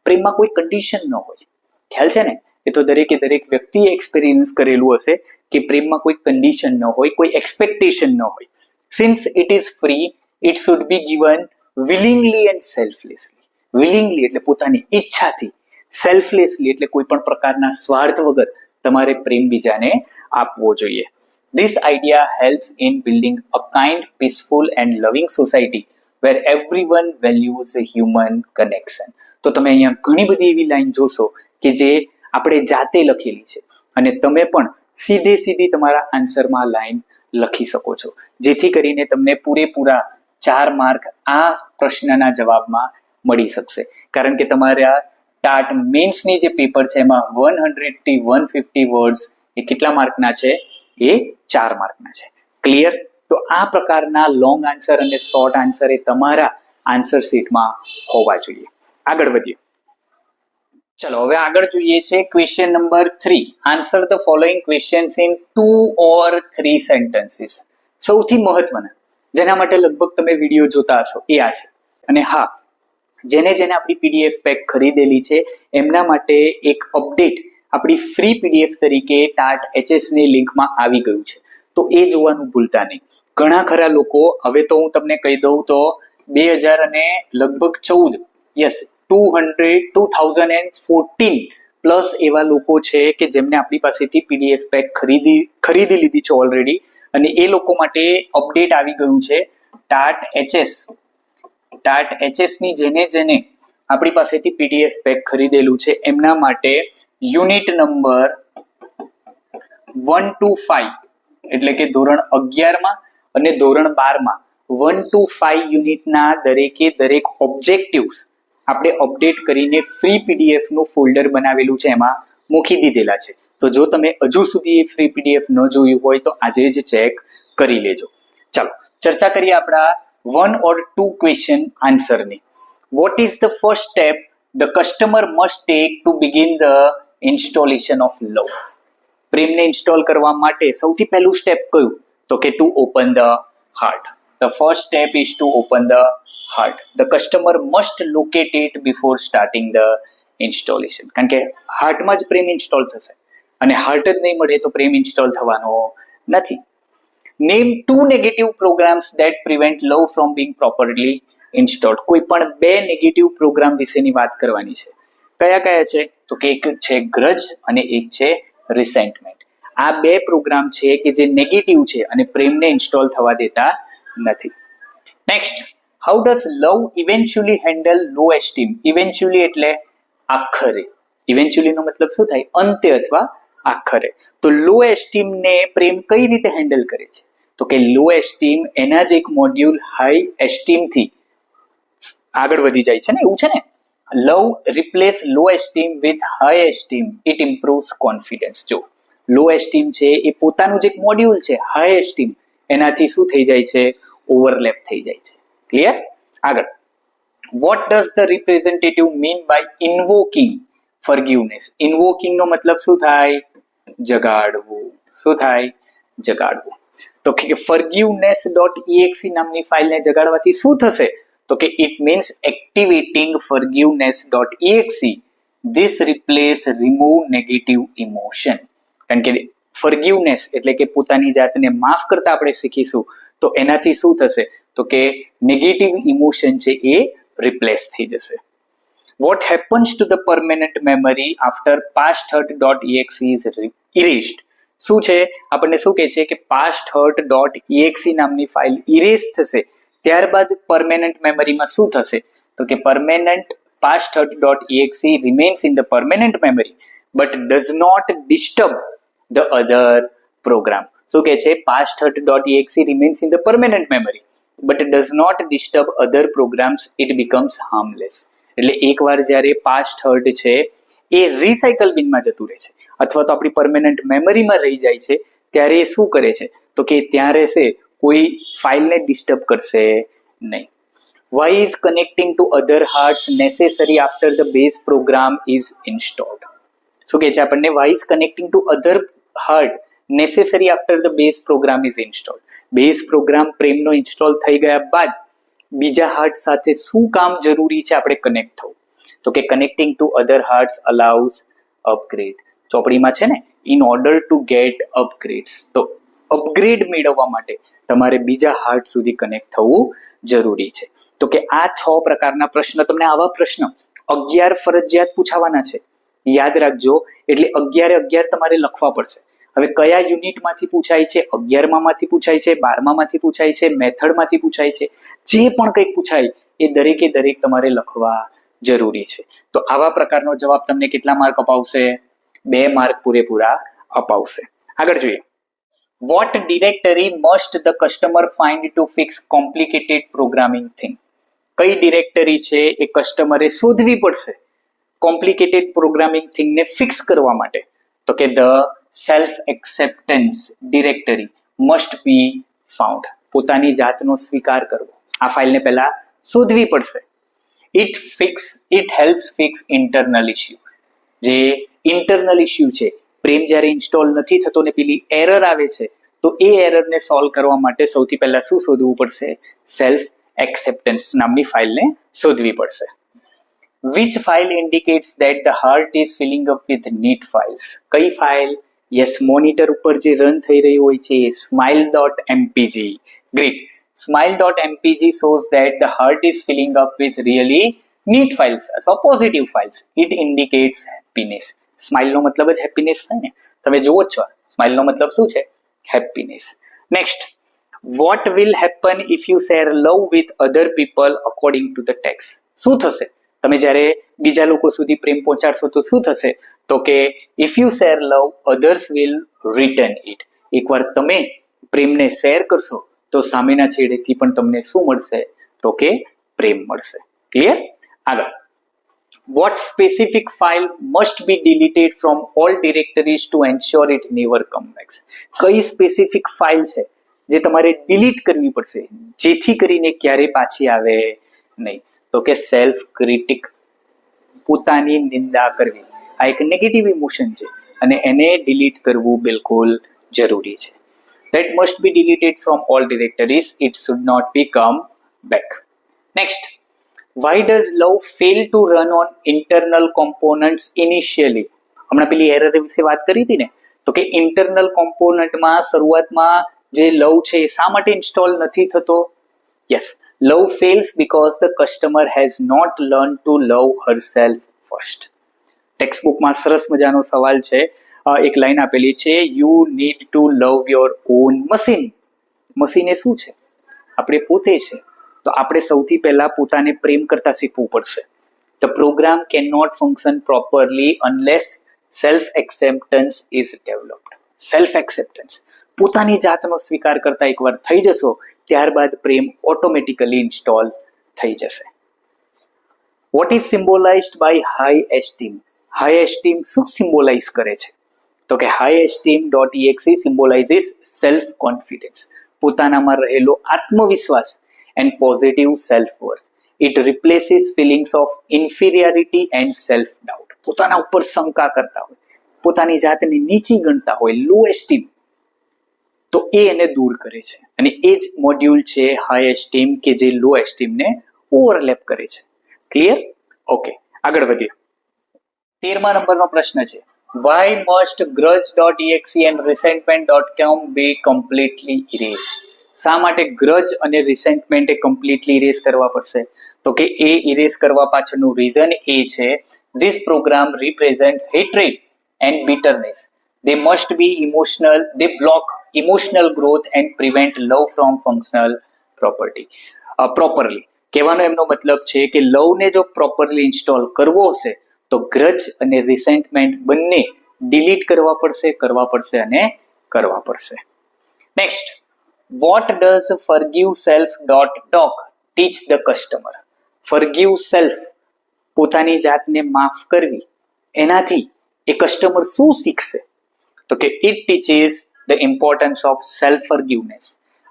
પ્રેમમાં કોઈ કન્ડિશન ન હોય. ખ્યાલ છે ને? એ તો દરેક વ્યક્તિએ એક્સપિરિયન્સ કરેલું હશે કે પ્રેમમાં કોઈ કન્ડિશન ન હોય, કોઈ એક્સપેક્ટેશન ન હોય. Since it is free, it should be given willingly and selflessly. willingly એટલે પોતાની ઈચ્છાથી, selflessly એટલે કોઈ પણ પ્રકારના સ્વાર્થ વગર તમારે પ્રેમ બીજાને આપવો જોઈએ. This idea helps in building a kind, peaceful and loving society where everyone values a human connection. તો તમે અહીંયા ઘણી બધી એવી લાઈન જોશો કે જે આપણે જાતે લખેલી છે અને તમે પણ સીધી તમારા આન્સરમાં લાઈન લખી શકો છો, જેથી કરીને તમને પૂરેપૂરા 4 માર્ક આ પ્રશ્નના જવાબમાં મળી શકશે. કારણ કે તમારે આ ટાટ મેન્સની જે પેપર છે એમાં 100 થી 150 વર્ડ્સ એ કેટલા માર્કના છે? એ 4 માર્કના છે. ક્લિયર? તો આ પ્રકારના લોંગ આન્સર અને શોર્ટ આન્સર એ તમારા આન્સર શીટમાં હોવા જોઈએ. આગળ વધીએ. ચલો હવે આગળ જોઈએ છે question number 3. Answer the following questions in 2 or 3 sentences. સૌથી મહત્વના, જેના માટે લગભગ તમે વિડીયો જોતા હશો એ આ છે. અને હા, જેને આપણી PDF પેક ખરીદેલી છે એમના માટે એક અપડેટ આપણી ફ્રી PDF તરીકે ટાટ HS ની લિંકમાં આવી ગયું છે, તો એ જોવાનું ભૂલતા નહીં. ઘણા ખરા લોકો, હવે તો હું તમને કહી દઉં તો 2014 યસ 2014 પ્લસ એવા લોકો છે કે જેમને આપણી પાસેથી પીડીએફ પેક ખરીદી લીધી છે ઓલરેડી, અને એ લોકો માટે અપડેટ આવી ગયું છે ટાટ એચએસ ની જેને આપણી પાસેથી પીડીએફ પેક ખરીદેલું છે એમના માટે યુનિટ નંબર 1 to 5 એટલે કે ધોરણ 11 માં અને ધોરણ 12 માં 1 to 5 યુનિટના દરેક ઓબ્જેક્ટિવ્સ આપણે અપડેટ કરીને ફ્રી પીડીએફ નું ફોલ્ડર બનાવેલું છે, એમાં મૂકી દીધેલા છે. તો જો તમે હજુ સુધી એ ફ્રી પીડીએફ ન જોયું હોય તો આજે જ ચેક કરી લેજો. ચાલો ચર્ચા કરીએ આપણા 1 or 2 ક્વેશ્ચન આન્સરની. What is the first step the customer must take to begin the installation of love? પ્રેમને ઇન્સ્ટોલ કરવા માટે સૌથી પહેલું સ્ટેપ કયું? તો કે to open the heart. The first step is to open the heart. The customer must locate it before starting the installation. કારણ કે હાર્ટમાં જ પ્રેમ ઇન્સ્ટોલ થશે, અને હાર્ટ જ નહીં મળે તો પ્રેમ ઇન્સ્ટોલ થવાનો નથી. Name 2 negative programs that prevent love from being properly installed. કોઈ પણ 2 નેગેટિવ પ્રોગ્રામ વિશેની વાત કરવાની છે. કયા છે? તો કે એક છે ગ્રજ અને એક છે રિસેન્ટમેન્ટ. આ 2 પ્રોગ્રામ છે કે જે નેગેટિવ છે અને પ્રેમને ઇન્સ્ટોલ થવા દેતા નથી. Next, how does love eventually handle low esteem? Eventually એટલે આખરે. ઇવેન્ચ્યુઅલી નો મતલબ શું થાય? અંતે અથવા આખરે. તો લો એસ્ટીમ ને પ્રેમ કઈ રીતે હેન્ડલ કરે છે? તો કે લો એસ્ટીમ એના જ એક મોડ્યુલ હાઈ એસ્ટીમ થી આગળ વધી જાય છે ને, એવું છે ને. Love replace low esteem with high esteem, it improves confidence. જો લો એસ્ટીમ છે એ પોતાનું જ એક મોડ્યુલ છે હાઈ એસ્ટીમ, એનાથી શું થઈ જાય છે? ઓવરલેપ થઈ જાય છે. ક્લિયર? આગળ, what does the representative mean by invoking forgiveness? Invoking નો મતલબ શું થાય? જગાડવું. શું થાય? જગાડવું. તો કે forgiveness.exe નામની ફાઇલને જગાડવાથી શું થશે? તો કે it means activating forgiveness.exe. This replace remove negative emotion. કારણ કે ફોરગિવનેસ એટલે કે પોતાની જાતને માફ કરતા આપણે શીખીશું તો એનાથી શું થશે? તો કે નેગેટિવ ઇમોશન છે એ રિપ્લેસ થઈ જશે. What happens to the permanent memory after pasthurt.exe is erased? શું છે? આપણને શું કહે છે કે pasthurt.exe નામની ફાઇલ ઇરેઝ થશે, ત્યારબાદ પરમેનન્ટ મેમરીમાં શું થશે? તો કે permanent pasthurt.exe remains in the permanent memory but does not disturb the other program. શું કહે છે? pasthurt.exe remains in the permanent memory but does not disturb other programs. It becomes harmless. એટલે એકવાર જ્યારે પાસ્ટ હર્ટ છે એ રિસાયકલ બિનમાં જતું રહે છે અથવા તો આપણી પરમેનન્ટ મેમરીમાં રહી જાય છે, ત્યારે એ શું કરે છે? તો કે ત્યાં રહેશે, કોઈ ફાઇલને ડિસ્ટર્બ કરશે નહીં. Why is connecting to other hearts necessary after the base program is installed? શું કહે છે આપણને? Why is connecting to other heart necessary after the base program is installed? Base program પ્રેમનો ઇન્સ્ટોલ થઈ ગયા બાદ બીજા હાર્ટ સાથે શું કામ જરૂરી છે આપણે કનેક્ટ થવું? તો કે connecting to other hearts allows upgrade. ચોપડીમાં છે ને, ઇન ઓર્ડર ટુ ગેટ અપગ્રેડ્સ. તો અપગ્રેડ મેળવવા માટે તમારે બીજા હાર્ટ સુધી કનેક્ટ થવું જરૂરી છે. તો કે આ 6 પ્રકારના પ્રશ્ન, તમને આવા પ્રશ્ન 11 ફરજિયાત પૂછાવાના છે, યાદ રાખજો. એટલે 11 તમારે લખવા પડશે. હવે કયા યુનિટમાંથી પૂછાય છે? 11મા માંથી પૂછાય છે, 12મા માંથી પૂછાય છે, મેથડમાંથી પૂછાય છે, જે પણ કંઈક પૂછાય એ દરેક તમારે લખવા જરૂરી છે. તો આવા પ્રકારનો જવાબ તમને કેટલા માર્ક અપાવશે? 2 માર્ક પૂરેપૂરા અપાવશે. આગળ જોઈએ, what directory must the customer find to fix complicated programming thing? કઈ ડિરેક્ટરી છે એ કસ્ટમરે શોધવી પડશે કોમ્પ્લિકેટેડ પ્રોગ્રામિંગ થિંગને ફિક્સ કરવા માટે? તો કે the self acceptance directory must be found. પોતાની જાતનો સ્વીકાર કરવો. આ ફાઇલને પહેલા શોધવી પડશે. It helps fix internal issue. જે ઇન્ટરનલ ઇશ્યુ છે, પ્રેમ જ્યારે ઇન્સ્ટોલ નથી થતો ને પેલી એરર આવે છે, તો એ એરરને સોલ્વ કરવા માટે સૌથી પહેલા શું શોધવું પડશે? સેલ્ફ એક્સેપ્ટન્સ નામની ફાઇલને શોધવી પડશે. Which file indicates that the heart is filling up with neat files? કઈ ફાઇલ યસ, મોનિટર ઉપર જે રન થઈ રહ્યું હોય છે એ smile.mpg. Great. smile.mpg shows that the heart is filling up with really neat files અથવા positive files. It indicates happiness. Smile નો મતલબ જ હેપીનેસ થાય ને, તમે જુઓ છો સ્માઇલ નો મતલબ શું છે? Happiness. Next, what will happen if you share love with other people according to the text? શું થશે તમે જ્યારે બીજા લોકો સુધી પ્રેમ પહોંચાડશો તો શું થશે? તો કે if you share love, others will return it. એકવાર તમે પ્રેમને શેર કરશો તો સામેના છેડેથી પણ તમને શું મળશે? તો કે પ્રેમ મળશે. ક્લિયર? આગળ, what specific file must be deleted from all directories to ensure it never comes back? કઈ સ્પેસિફિક ફાઇલ છે જે તમારે ડિલીટ કરવી પડશે જેથી કરીને ક્યારે પાછી આવે નહીં? તો કે સેલ્ફ ક્રિટિક, પોતાની નિંદા કરવી. આ એક નેગેટિવ ઇમોશન છે અને એને ડિલીટ કરવું બિલકુલ જરૂરી છે. That must be deleted from all directories. It should not be come back. Next, why does love fail to run on internal components initially? હમણાં પેલી એરર વિશે વાત કરી હતી ને, તો કે ઇન્ટરનલ કોમ્પોનન્ટમાં શરૂઆતમાં જે લવ છે એ શા માટે ઇન્સ્ટોલ નથી થતો? Yes, love fails because the customer has not learn to love herself first. Text બુકમાં સરસ મજાનો સવાલ છે, એક લાઈન આપેલી છે, you need to love your own machine. Machine એ શું છે? આપણે પોતે છે. તો આપણે સૌથી પહેલા પોતાને પ્રેમ કરતા શીખવું પડશે. The program can not function properly unless self acceptance is developed. Self acceptance, પોતાની જાતનો સ્વીકાર કરતા એકવાર થઈ જશો ત્યારબાદ પ્રેમ ઓટોમેટિકલી ઇન્સ્ટોલ થઈ જશે. What is symbolised by high esteem? High esteem શું સિમ્બોલાઇઝ કરે છે? તો કે high esteem .exe symbolises self confidence, પોતાનામાં રહેલો આત્મવિશ્વાસ and positive self worth. It replaces feelings of inferiority and self doubt. પોતાના ઉપર શંકા કરતા હોય, પોતાની જાતને નીચી ગણતા હોય, લો એસ્ટીમ, તો એ એને દૂર કરે છે. અને એ જ મોડ્યુલ છે હાઈ એસ્ટીમ કે જે લો એસ્ટીમને ઓવરલેપ કરે છે. ક્લિયર? ઓકે, આગળ વધીએ. 13મા નંબરનો પ્રશ્ન છે, why must grudge.exe and resentment.com be completely erased? શા માટે ગ્રજ અને રિસેન્ટમેન્ટ એ કમ્પ્લીટલી ઇરેઝ કરવા પડશે? તો કે એ ઇરેઝ કરવા પાછળનું રીઝન એ છે, this program represent hatred and bitterness. They must be emotional, they block emotional growth and prevent love from functional properly. કહેવાનો એમનો મતલબ છે કે લવને જો પ્રોપરલી ઇન્સ્ટોલ કરવો હશે તો ગ્રજ અને રિસેન્ટમેન્ટ બંને ડિલીટ કરવા પડશે અને કરવા પડશે. Next, what does forgive self.doc teach the customer? forgive self, પોતાની જાતને માફ કરવી, એનાથી એ કસ્ટમર શું શીખશે? તો કે it teaches the importance of self forgiveness.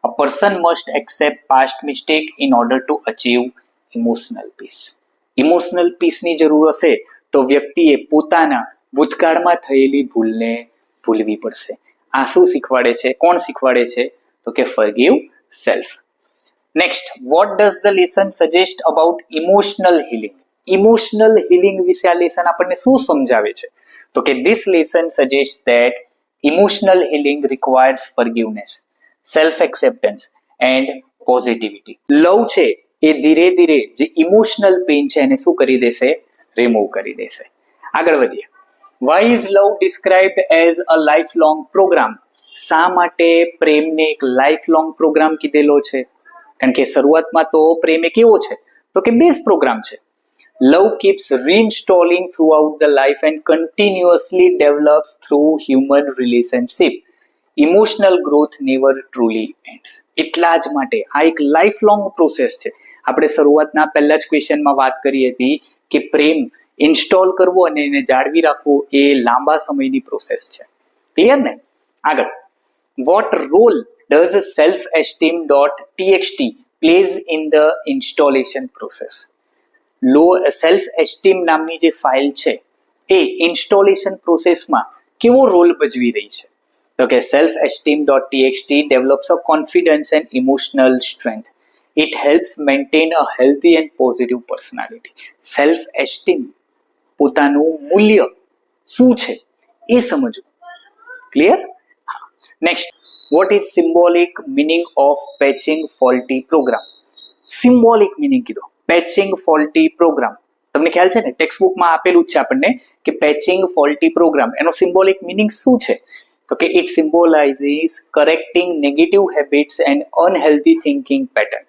A person must accept past mistake in order to achieve emotional peace. Emotional પીસની જરૂર હશે તો વ્યક્તિએ પોતાના ભૂતકાળમાં થયેલી ભૂલને ભૂલવી પડશે. આ શું શીખવાડે છે? કોણ શીખવાડે છે? તો કે forgive self. Next, what does the lesson suggest about emotional healing? Emotional healing વિશે આ લેસન આપણને શું સમજાવે છે? તો કે this lesson suggests that emotional healing requires forgiveness, self acceptance and positivity. લવ છે એ ધીરે ધીરે જે ઇમોશનલ પેઇન છે એને શું કરી દેશે? રિમૂવ કરી દેશે. આગળ વધીએ. Why is love described as a lifelong program? શા માટે પ્રેમને એક લાઈફ લોંગ પ્રોગ્રામ કીધેલો છે? કારણ કે શરૂઆતમાં તો પ્રેમ એક એવો છે તો કે બેઝ પ્રોગ્રામ છે. Love keeps reinstalling throughout the life and continuously develops through human relationship. Emotional growth never truly ends. એટલા જ માટે આ એક લાઈફ લોંગ પ્રોસેસ છે. આપણે શરૂઆતના પહેલા જ ક્વેશ્ચનમાં વાત કરી હતી કે પ્રેમ ઇન્સ્ટોલ કરવો અને એને જાળવી રાખવો એ લાંબા સમયની પ્રોસેસ છે. ક્લિયર ને? આગળ, what role does self-esteem.txt plays in the installation process? Self esteem નામની જે ફાઇલ છે એ ઇન્સ્ટોલેશન પ્રોસેસમાં કેવો રોલ ભજવી રહી છે? તો કે self એસ્ટીમ.txt develops a confidence and emotional strength. It helps maintain a healthy and positive personality. Self esteem, પોતાનું મૂલ્ય શું છે એ સમજવું, clear? Next, what is symbolic meaning of patching faulty program? Symbolic meaning કીધો, પેચિંગ ફોલ્ટી પ્રોગ્રામ. તમને ખ્યાલ છે ને, ટેક્સ્ટ બુકમાં આપેલું જ છે આપણને કે પેચિંગ ફોલ્ટી પ્રોગ્રામ, એનો સિમ્બોલિક મિનિંગ શું છે? તો કે it symbolises correcting negative habits and unhealthy thinking pattern.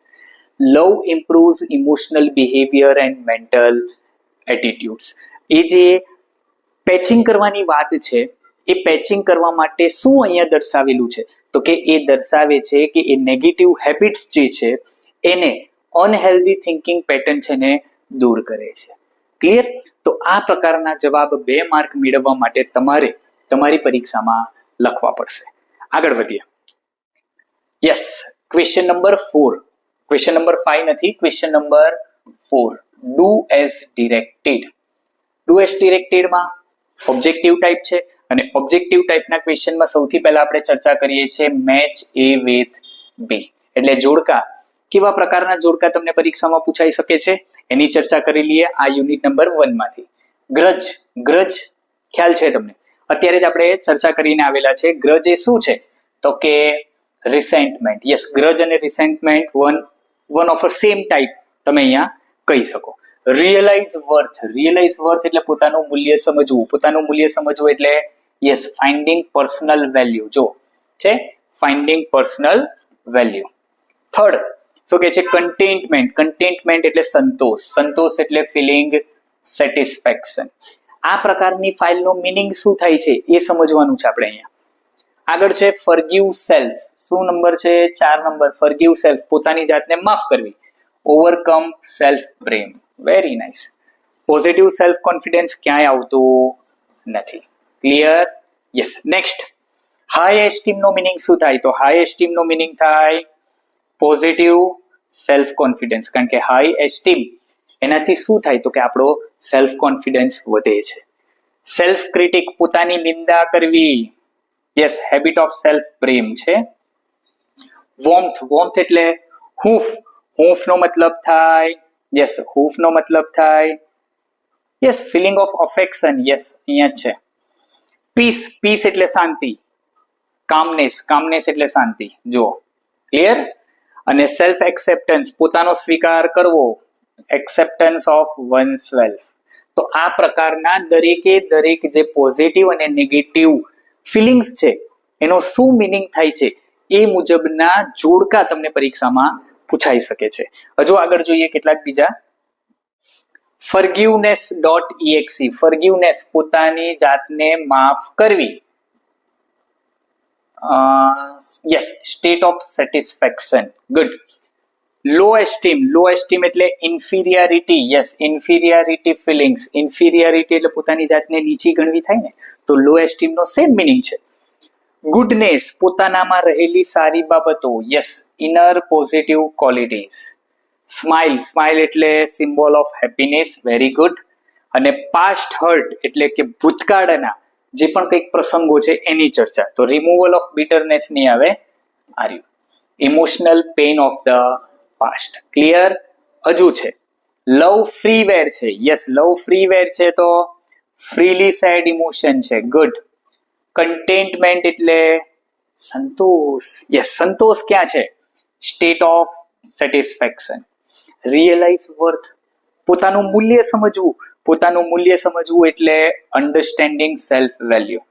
Love improves emotional behaviour and mental attitudes. એ જે પેચિંગ કરવાની વાત છે, એ પેચિંગ કરવા માટે શું અહીંયા દર્શાવેલું છે? તો કે એ દર્શાવે છે કે એ નેગેટિવ હેબિટ્સ જે છે એને અનહેલ્ધી થિંકિંગ પેટર્ન છે ને દૂર કરે છે. ક્લિયર? તો આ પ્રકારના જવાબ 2 માર્ક મેળવવા માટે તમારે તમારી પરીક્ષામાં લખવા પડશે. આગળ વધીએ. Yes, question number 4. Question number 5 નથી, question number 4. Do as directed. Do as ડિરેક્ટેડમાં ઓબ્જેક્ટિવ ટાઈપ છે અને ઓબ્જેક્ટિવ ટાઈપના ક્વેશ્ચનમાં સૌથી પહેલા આપણે ચર્ચા કરીએ છીએ મેચ એ વિથ બી, એટલે જોડકા. કેવા પ્રકારના જોડકા તમને પરીક્ષામાં પૂછાઈ શકે છે એની ચર્ચા કરી લઈએ આ યુનિટ નંબર 1 માંથી. ગ્રજ. ગ્રજ ખ્યાલ છે તમને? અત્યારે જ આપણે ચર્ચા કરીને આવેલા છે. ગ્રજ એ શું છે? તો કે રિસેન્ટમેન્ટ. યસ, ગ્રજ અને resentment one of a same type તમે અહીંયા કહી શકો. Realise worth. રિયલાઇઝ વર્થ એટલે પોતાનું મૂલ્ય સમજવું. પોતાનું મૂલ્ય સમજવું એટલે યસ, ફાઇન્ડિંગ પર્સનલ વેલ્યુ. જો છે ફાઇન્ડિંગ પર્સનલ વેલ્યુ. થર્ડ શું કે છે? કન્ટેન્ટમેન્ટ. કન્ટેન્ટમેન્ટ એટલે સંતોષ. સંતોષ એટલે ફિલિંગ સેટિસ્ફેક્શન. આ પ્રકારની ફાઇલનો મિનિંગ શું થાય છે એ સમજવાનું છે આપણે અહીંયા. આગળ છે ફોરગીવ સેલ્ફ. શું નંબર છે? 4 નંબર. ફોરગીવ સેલ્ફ, પોતાની જાતને માફ કરવી. Overcome self blame. Very nice. Positive self confidence ક્યાંય આવતું નથી. Clear? Yes. Next, high esteem નો મિનિંગ શું થાય? તો હાઈ એસ્ટીમ નો મિનિંગ થાય પોઝિટિવ સેલ્ફ કોન્ફિડન્સ. કારણ કે હાઈ એસ્ટીમ એનાથી શું થાય? તો કે આપણો સેલ્ફ કોન્ફિડન્સ વધે છે. સેલ્ફ ક્રિટિક, પોતાની નિંદા કરવી. Yes, habit of self blame છે. વોર્મથ. વોર્મથ એટલે હૂંફ. હૂંફ નો મતલબ થાય યસ, હૂંફ નો મતલબ થાય yes, feeling of affection. Yes, અહીંયા જ છે. પીસ. પીસ એટલે શાંતિ. કામનેસ. કામનેસ એટલે શાંતિ. જો ક્લિયર? અને સેલ્ફ એક્સેપ્ટન્સ, પોતાનો સ્વીકાર કરવો. Acceptance of one self. તો આ પ્રકારના દરેકે દરેક જે પોઝિટિવ અને નેગેટિવ ફિલિંગ્સ છે એનો શું મિનિંગ થાય છે એ મુજબના જોડકા તમને પરીક્ષામાં પૂછાઈ શકે છે. હજુ આગળ જોઈએ કેટલાક બીજા. forgiveness.exe. forgiveness પોતાની જાતને માફ કરવી. Yes, state of satisfaction. Good. Low esteem. Low esteem એટલે inferiority. Yes, inferiority feelings. Inferiority એટલે પોતાની જાતને નીચી ગણવી થાય ને, તો લો એસ્ટીમ નો સેમ મિનિંગ છે. ગુડનેસ, પોતાનામાં રહેલી સારી બાબતો. Yes, inner positive qualities. Smile. Smile એટલે symbol of happiness. Very good. અને પાસ્ટ હર્ટ એટલે કે ભૂતકાળના જે પણ કંઈક પ્રસંગો છે એની ચર્ચા. તો રિમૂવલ ઓફ બિટરનેસ નહીં આવે, આર્યું. Emotional pain of the past. Clear? હજુ છે લવ ફ્રીવેર છે. યસ, લવ ફ્રીવેર છે તો ફ્રીલી સેડ ઇમોશન છે. ગુડ. કન્ટેન્ટમેન્ટ એટલે સંતોષ. યસ, સંતોષ ક્યાં છે? State of satisfaction. Realise worth, પોતાનું મૂલ્ય સમજવું. પોતાનું મૂલ્ય સમજવું એટલે understanding self value.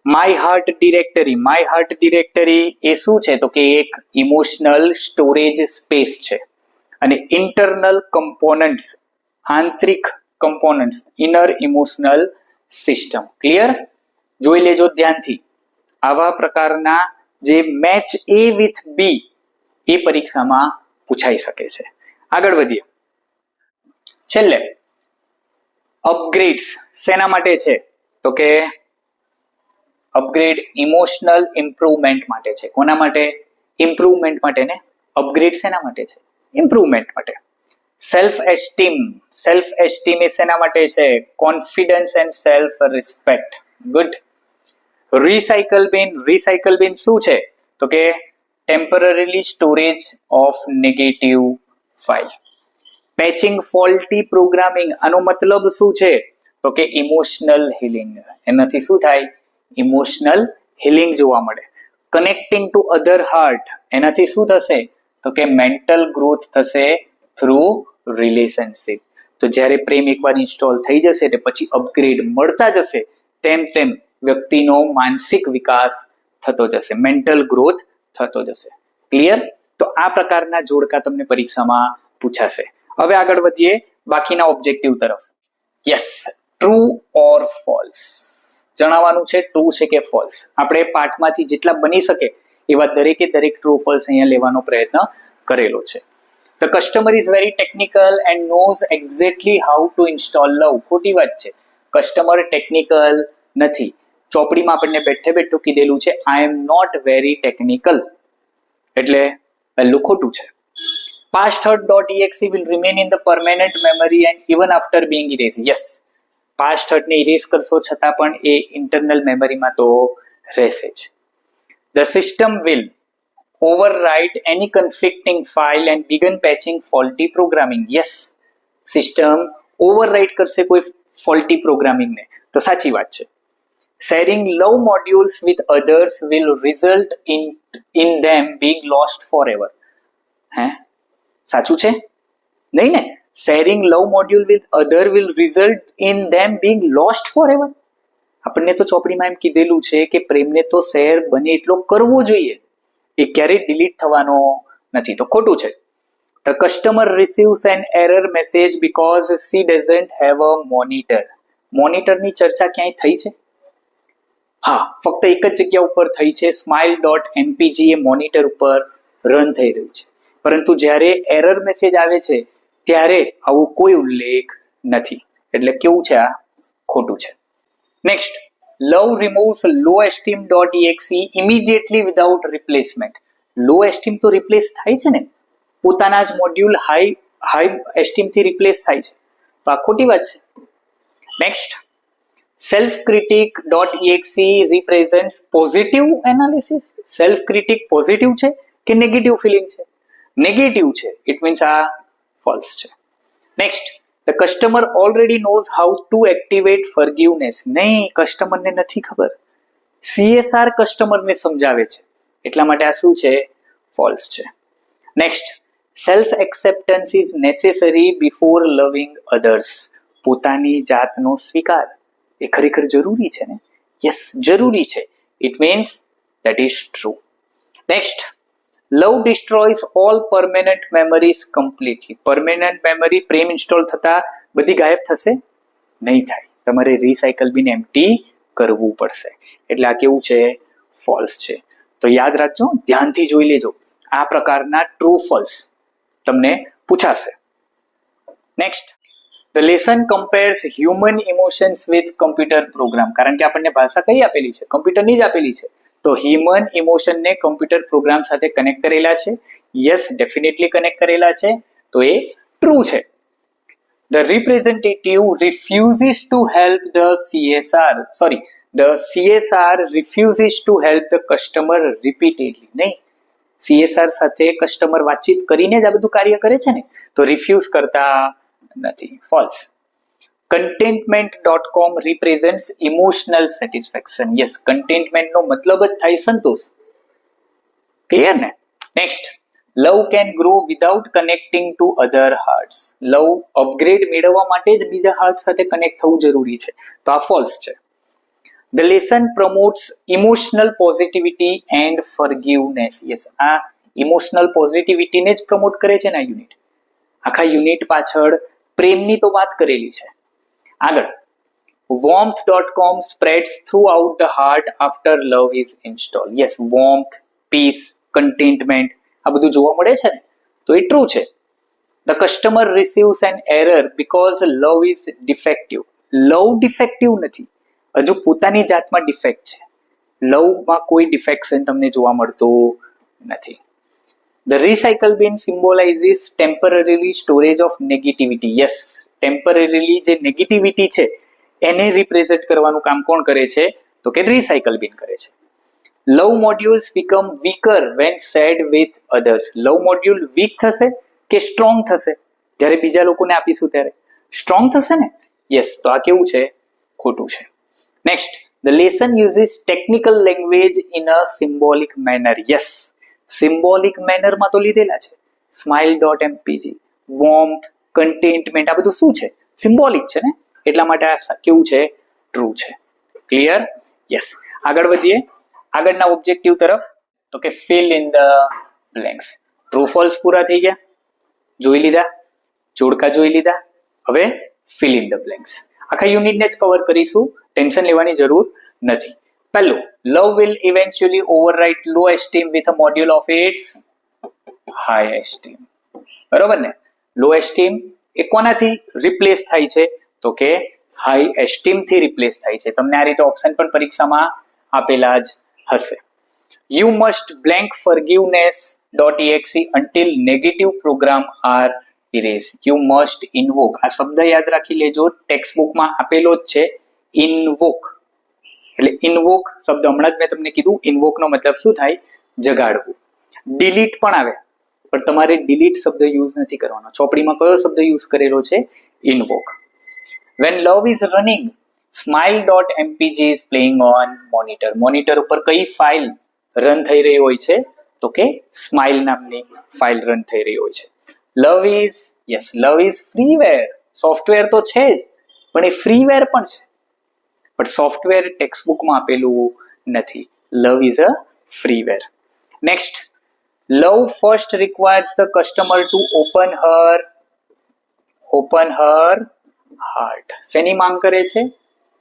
My heart directory. My heart directory એ શું છે? તો કે એક ઇમોશનલ સ્ટોરેજ સ્પેસ છે. અને ઇન્ટરનલ કમ્પોનન્ટ્સ, આંતરિક components, inner emotional system. Clear? જોઈ લેજો ધ્યાનથી. આવા પ્રકારના જે મેચ એ વિથ બી એ પરીક્ષામાં પૂછાઈ શકે છે. આગળ વધીએ. છેલ્લે અપગ્રેડ્સ શેના માટે છે? તો કે અપગ્રેડ ઇમોશનલ ઇમ્પ્રુવમેન્ટ માટે છે. કોના માટે? ઇમ્પ્રુવમેન્ટ માટે ને. અપગ્રેડ શેના માટે છે? ઇમ્પ્રુવમેન્ટ માટે. Self esteem. સેલ્ફ એસ્ટીમ એ શેના માટે છે? Confidence and self respect. Good. Recycle bin. Recycle bin શું છે? તો કે temporarily storage of negative file. Patching faulty programming, આનો મતલબ શું છે? તો કે ઇમોશનલ હીલિંગ. એનાથી શું થાય? ઇમોશનલ હિલિંગ જોવા મળે. કનેક્ટિંગ ટુ અધર હાર્ટ, એનાથી શું થશે તો કે મેન્ટલ ગ્રોથ થશે થ્રુ રિલેશનશિપ. તો જ્યારે પ્રેમ એકવાર ઇન્સ્ટોલ થઈ જશે એટલે પછી અપગ્રેડ મળતા જશે તેમ તેમ વ્યક્તિનો માનસિક વિકાસ થતો જશે, મેન્ટલ ગ્રોથ થતો જશે. ક્લિયર? તો આ પ્રકારના જોડકા તમને પરીક્ષામાં પૂછાશે. હવે આગળ વધીએ બાકીના ઓબ્જેક્ટિવ તરફ. યસ, ટ્રુ ઓર ફોલ્સ જણાવવાનું છે, ટ્રુ છે કે ફોલ્સ. આપણે પાઠમાંથી જેટલા બની શકે એવા દરેકે દરેક ટ્રુ ફોલ્સ અહીંયા લેવાનો પ્રયત્ન કરેલો છે. The customer is very technical and knows exactly how to install love. ખોટી વાત છે. કસ્ટમર ટેકનિકલ નથી. ચોપડીમાં આપણને બેઠે બેઠું કીધેલું છે I am not very technical, એટલે પહેલું ખોટું છે. Past hurt.exe will remain in the permanent memory and even after being erased. Yes, past hurt ને ઇરેઝ કરશો છતાં પણ એ ઇન્ટરનલ મેમરીમાં તો રહેશે જ. The system will overwrite any conflicting file and begin patching faulty programming. Yes, system overwrite કરશે કોઈ faulty programming ને, તો સાચી વાત છે. Sharing love modules with others will result in them being lost forever. હે, સાચું છે? નહીં ને? Sharing love module with other will result in them being lost forever. આપણને તો ચોપડીમાં એમ કીધેલું છે કે પ્રેમને તો શેર બને એટલો કરવો જોઈએ, એ ક્યારેય ડિલીટ થવાનો નથી, તો ખોટું છે. The customer receives an error message because she doesn't have a monitor. મોનિટરની ચર્ચા ક્યાંય થઈ છે? હા, ફક્ત એક જ જગ્યા ઉપર થઈ છે, smile.mpg એ મોનિટર ઉપર રન થઈ રહ્યું છે, પરંતુ જ્યારે એરર મેસેજ આવે છે ત્યારે આવું કોઈ ઉલ્લેખ નથી, એટલે કેવું છે આ? ખોટું છે. Next, love removes lowesteem.exe immediately without replacement. લો એસ્ટીમ તો રિપ્લેસ થાય છે ને, પોતાના જ મોડ્યુલ હાઈ એસ્ટીમ થી રિપ્લેસ થાય છે, તો આ ખોટી વાત છે. Next, self-critic.exe represents positive analysis. Self critic positive છે કે નેગેટિવ ફિલિંગ છે? નેગેટિવ છે, ઇટ મીન્સ આ ફોલ્સ છે. Next, the customer already knows how to activate forgiveness. નહીં, કસ્ટમરને નથી ખબર. CSR કસ્ટમરને સમજાવે છે, એટલા માટે આ શું છે? ફોલ્સ છે. Next, self acceptance is necessary before લવિંગ અધર્સ. પોતાની જાતનો સ્વીકાર એ ખરેખર જરૂરી છે ને? યસ, જરૂરી છે. It means that is true. Next, love destroys all permanent memories completely. permanent memory Prem install થતા બધી ગાયબ થશે? નહીં થાય, તમારે રિસાયકલ બિન એમ્પ્ટી કરવું પડશે, એટલે આ કેવું છે? ફોલ્સ છે. તો યાદ રાખજો, ધ્યાનથી જોઈ લેજો, આ પ્રકારના ટ્રુ ફોલ્સ તમને પૂછાશે. Next, the lesson compares human emotions with computer program. કારણ કે આપણને ભાષા કઈ આપેલી છે? કમ્પ્યુટરની જ આપેલી છે, તો હ્યુમન ઇમોશન ને કમ્પ્યુટર પ્રોગ્રામ સાથે કનેક્ટ કરેલા છે. યસ, ડેફિનેટલી કનેક્ટ કરેલા છે, તો એ ટ્રુ છે. The representative refuses to help the CSR. The CSR refuses to help the customer repeatedly. નહીં, CSR સાથે કસ્ટમર વાતચીત કરીને જ આ બધું કાર્ય કરે છે ને, તો રિફ્યુઝ કરતા નથી. False. contentment.com represents emotional satisfaction. Yes, contentment નો મતલબ જ થાય સંતોષ. ક્લિયર ને? Next, love can grow without connecting to other hearts. Love upgrade મેળવવા માટે જ બીજા હાર્ટ સાથે કનેક્ટ થવું જરૂરી છે, તો આ ફોલ્સ છે. The lesson promotes emotional positivity and forgiveness. Yes, આ ઇમોશનલ પોઝિટિવિટીને જ પ્રમોટ કરે છે ને આ યુનિટ. આખા યુનિટ પાછળ પ્રેમની તો વાત કરેલી છે. આગળ, warmth.com spreads throughout the heart after love is installed. Yes, warmth, peace, contentment આ બધું જોવા મળે છે ને, તો એ ટ્રુ છે. The customer receives an error because love is defective. Love defective નથી, હજુ પોતાની જાતમાં ડિફેક્ટ છે. લવમાં કોઈ ડિફેક્શન તમને જોવા મળતું નથી. The recycle bin symbolizes temporarily storage of negativity. Yes, temporarily જે નેગેટિવિટી છે એને રિપ્રેઝન્ટ કરવાનું કામ કોણ કરે છે? તો કે રિસાયકલ બિન કરે છે. Love modules become weaker when shared with others. Love module weak થશે કે સ્ટ્રોંગ થશે? જ્યારે બીજા લોકોને આપીશું ત્યારે સ્ટ્રોંગ થશે ને? યસ, તો આ કેવું છે? ખોટું છે. Next, The lesson uses technical language in a symbolic manner. Yes, symbolic manner માં તો લીધેલા છે. smile.mpg, warmth, contentment, આ બધું શું છે? સિમ્બોલિક છે ને, એટલા માટે આ કેવું છે? ટ્રુ છે. ક્લિયર? યસ. આગળ વધીએ આગળના ઓબ્જેક્ટિવ તરફ. તો કે fill in the blanks. True false પૂરા થઈ ગયા, જોઈ લીધા, જોડકા જોઈ લીધા. હવે fill in the blanks. આખા યુનિટને જ કવર કરીશું, ટેન્શન લેવાની જરૂર નથી. પહેલું, love will eventually override low esteem with a module of its high esteem. બરોબર ને? લો એસ્ટીમ એ કોનાથી રિપ્લેસ થાય છે? તો કે હાઈ એસ્ટીમ થી રિપ્લેસ થાય છે. તમને આ રીતે ઓપ્શન પણ પરીક્ષામાં આપેલા જ હશે. You must blank forgiveness.exe until negative program are erased. You must invoke. આ શબ્દ યાદ રાખી લેજો, ટેક્સ્ટ બુકમાં આપેલો જ છે. invoke એટલે invoke શબ્દ હમણાં જ મેં તમને કીધું, invoke નો મતલબ શું થાય? જગાડવું. ડિલીટ પણ આવે, પણ તમારે ડિલીટ શબ્દ યુઝ નથી કરવાનો. ચોપડીમાં કયો શબ્દ યુઝ કરેલો છે? invoke. when love is running, smile.mpg is playing on monitor. Monitor ઉપર કઈ ફાઇલ રન થઈ રહી હોય છે? તો કે સ્માઇલ નામની ફાઇલ રન થઈ રહી હોય છે. love is freeware. સોફ્ટવેર તો છે જ, પણ એ ફ્રીવેર પણ છે. પણ સોફ્ટવેર ટેક્સ્ટ બુકમાં આપેલું નથી. love is a freeware. next, love first requires the customer to open her heart. શેની માંગ કરે છે?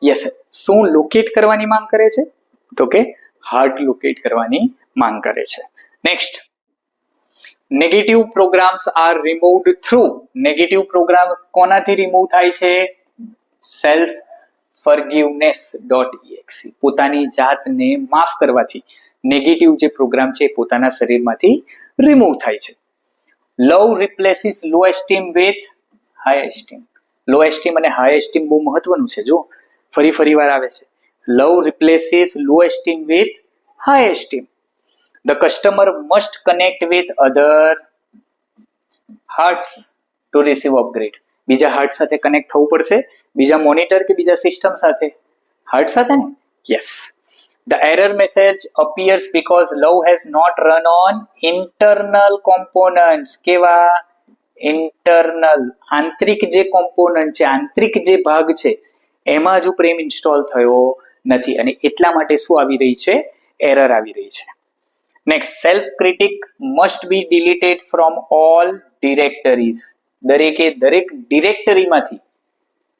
યસ, શું લોકેટ કરવાની માંગ કરે છે? તો કે હાર્ટ લોકેટ કરવાની માંગ કરે છે. Next, negative programs are removed through. Negative program કોનાથી રિમૂવ થાય છે? Self forgiveness.exe. પોતાની જાતને માફ કરવાથી નેગેટિવ જે પ્રોગ્રામ છે પોતાના શરીરમાંથી રિમૂવ થાય છે. Love replaces low esteem with high esteem. Low esteem અને હાઈ એસ્ટીમ બહુ મહત્વનું છે. જો ફરી વાર આવે છે. Love replaces low esteem with high esteem. The customer must connect with other hearts to receive upgrade. બીજા હાર્ટ સાથે કનેક્ટ થવું પડશે. બીજા મોનિટર કે બીજા સિસ્ટમ સાથે? હાર્ટ સાથે ને? Yes. The error message appears because love has not run on internal components. કેવા? internal, આંતરિક જે કોમ્પોનન્ટ છે, આંતરિક જે ભાગ છે, એમાં જો પ્રેમ ઇન્સ્ટોલ થયો નથી, અને એટલા માટે શું આવી રહી છે? એરર આવી રહી છે. Next, self critic must be deleted from all directories. દરેકે દરેક ડિરેક્ટરીમાંથી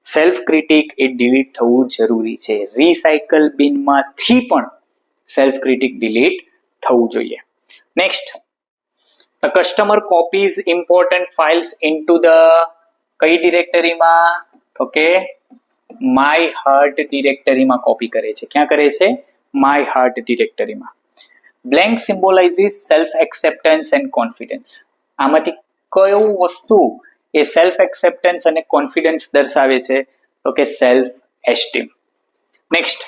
સેલ્ફ ક્રિટિક એ ડિલીટ થવું જરૂરી છે. રિસાયકલ બિનમાંથી પણ સેલ્ફ ક્રિટિક ડિલીટ થવું જોઈએ. Next, the customer copies important files into the કઈ ડિરેક્ટરીમાં? તો કે માય હાર્ટ ડિરેક્ટરીમાં કોપી કરે છે. ક્યાં કરે છે? માય હાર્ટ ડિરેક્ટરીમાં. Blank symbolises self acceptance and confidence. આમાંથી કયું વસ્તુ એ સેલ્ફ એક્સેપ્ટન્સ અને કોન્ફિડન્સ દર્શાવે છે? તો કે self esteem. Next,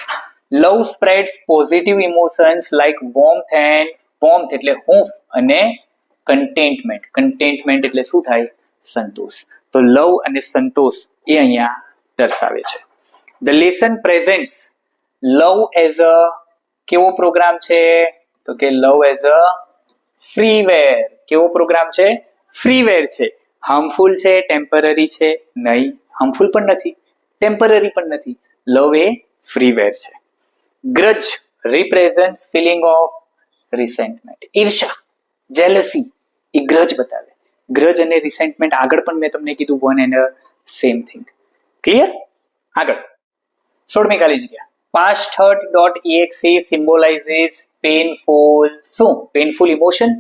love spreads positive emotions like warmth એટલે હૂંફ, અને કન્ટેન્ટમેન્ટ. કન્ટેન્ટમેન્ટ એટલે શું થાય? સંતોષ. તો લવ અને સંતોષ એ અહીંયા દર્શાવે છે. The lesson presents love as a કેવો પ્રોગ્રામ છે? તો કે લવ એઝ અ ફ્રીવેર. કેવો પ્રોગ્રામ છે? ફ્રીવેર છે. હાર્મફુલ છે? ટેમ્પરરી છે? નહીં, હાર્મફુલ પણ નથી, ટેમ્પરરી પણ નથી. લવ એ ફ્રીવેર છે. Grudge represents feeling of resentment. ઈર્ષા, જેલસી એ ગ્રજ બતાવે. ગ્રજ અને રિસેન્ટમેન્ટ આગળ પણ મેં તમને કીધું, one and same thing. Clear? આગળ 16મી ખાલી જગ્યા. past hurt.exe symbolizes painful શું? પેનફુલ ઇમોશન,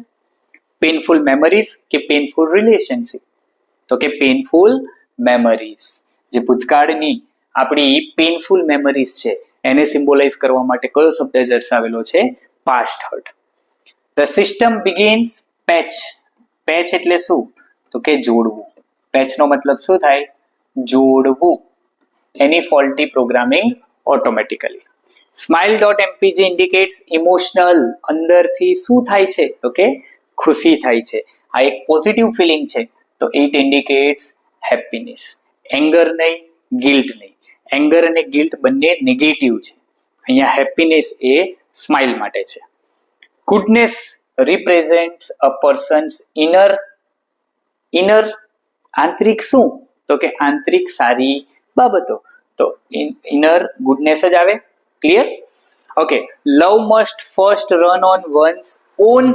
પેનફુલ મેમરીઝ કે પેનફુલ રિલેશનશિપ? તો કે પેનફુલ મેમરીઝ. જે ભૂતકાળની આપણી પેનફુલ મેમરીઝ છે એને સિમ્બોલાઇઝ કરવા માટે કયો શબ્દ દર્શાવેલો છે? Past hurt. The system begins patch. Patch એટલે શું? તો કે જોડવું. પેચ નો મતલબ શું થાય? જોડવું. એની faulty programming automatically. smile.mpg indicates emotional. અંદરથી શું થાય છે? તો કે ખુશી થાય છે. આ એક પોઝિટિવ ફિલિંગ છે, તો ઇટ ઇન્ડિકેટ્સ હેપીનેસ. એંગર નહીં, ગિલ્ટ નહીં. એંગર અને ગિલ્ટ બંને નેગેટિવ છે, અહીંયા હેપીનેસ એ સ્માઇલ માટે છે. ગુડનેસ રિપ્રેઝેન્ટ્સ અ પર્સન્સ ઇનર આંતરિક શું? તો કે આંતરિક સારી બાબતો. તો ઇનર ગુડનેસ જ આવે. Clear? Okay. Love must first run on once on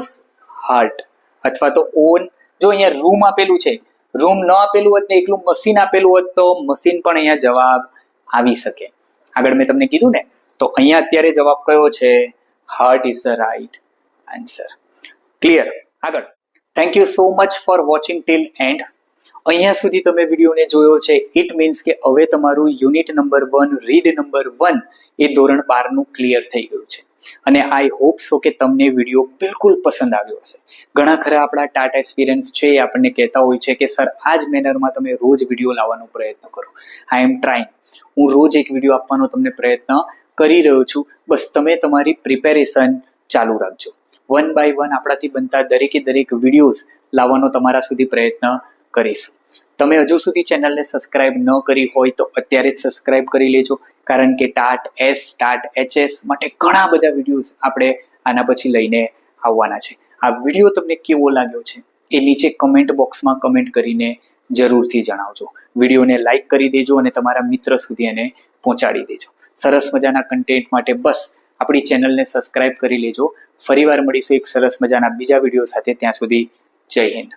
heart, અથવા તો ઓન. જો અહીંયા રૂમ આપેલું છે, રૂમ ન આપેલું હોત ને એકલું મશીન આપેલું હોત તો મશીન પણ અહીંયા જવાબ આવી શકે. આગળ મેં તમને કીધું ને, તો અહીંયા અત્યારે જવાબ કયો છે? Heart is the right answer. Clear? આગળ. Thank you so much for watching till end. અહીંયા સુધી તમે વિડીયોને જોયો છે, ઇટ મીન્સ કે હવે તમારું યુનિટ નંબર 1 રીડ નંબર 1 એ ધોરણ 12 નું ક્લિયર થઈ ગયું છે. અને આઈ હોપ સો કે તમને વિડીયો બિલકુલ પસંદ આવ્યો હશે. ઘણા ખરા આપણા ટાટ એક્સપિરિયન્સ છે એ આપણને કહેતા હોય છે કે સર આ જ મેનરમાં તમે રોજ વિડીયો લાવવાનો પ્રયત્ન કરો. આઈ એમ ટ્રાઇંગ. હું રોજ એક વિડીયો આપવાનો તમને પ્રયત્ન કરી રહ્યો છું. બસ તમે તમારી પ્રિપેરેશન ચાલુ રાખજો. 1 બાય 1 આપણાથી બનતા દરેકે દરેક વિડીયોઝ લાવવાનો તમારા સુધી પ્રયત્ન કરીશું. તમે હજુ સુધી ચેનલને સબસ્ક્રાઇબ ન કરી હોય તો અત્યારે જ સબસ્ક્રાઇબ કરી લેજો, કારણ કે ટાટ એસ, ટાટ એચએસ માટે ઘણા બધા વિડીયોઝ આપણે આના પછી લઈને આવવાના છે. આ વિડીયો તમને કેવો લાગ્યો છે એ નીચે કમેન્ટ બોક્સમાં કમેન્ટ કરીને જરૂરથી જણાવજો. વિડીયોને લાઈક કરી દેજો અને તમારા મિત્ર સુધી એને પહોંચાડી દેજો. સરસ મજાના કન્ટેન્ટ માટે બસ આપણી ચેનલને સબસ્ક્રાઇબ કરી લેજો. ફરીવાર મળીશું એક સરસ મજાના બીજા વિડીયો સાથે. ત્યાં સુધી જય હિન્દ.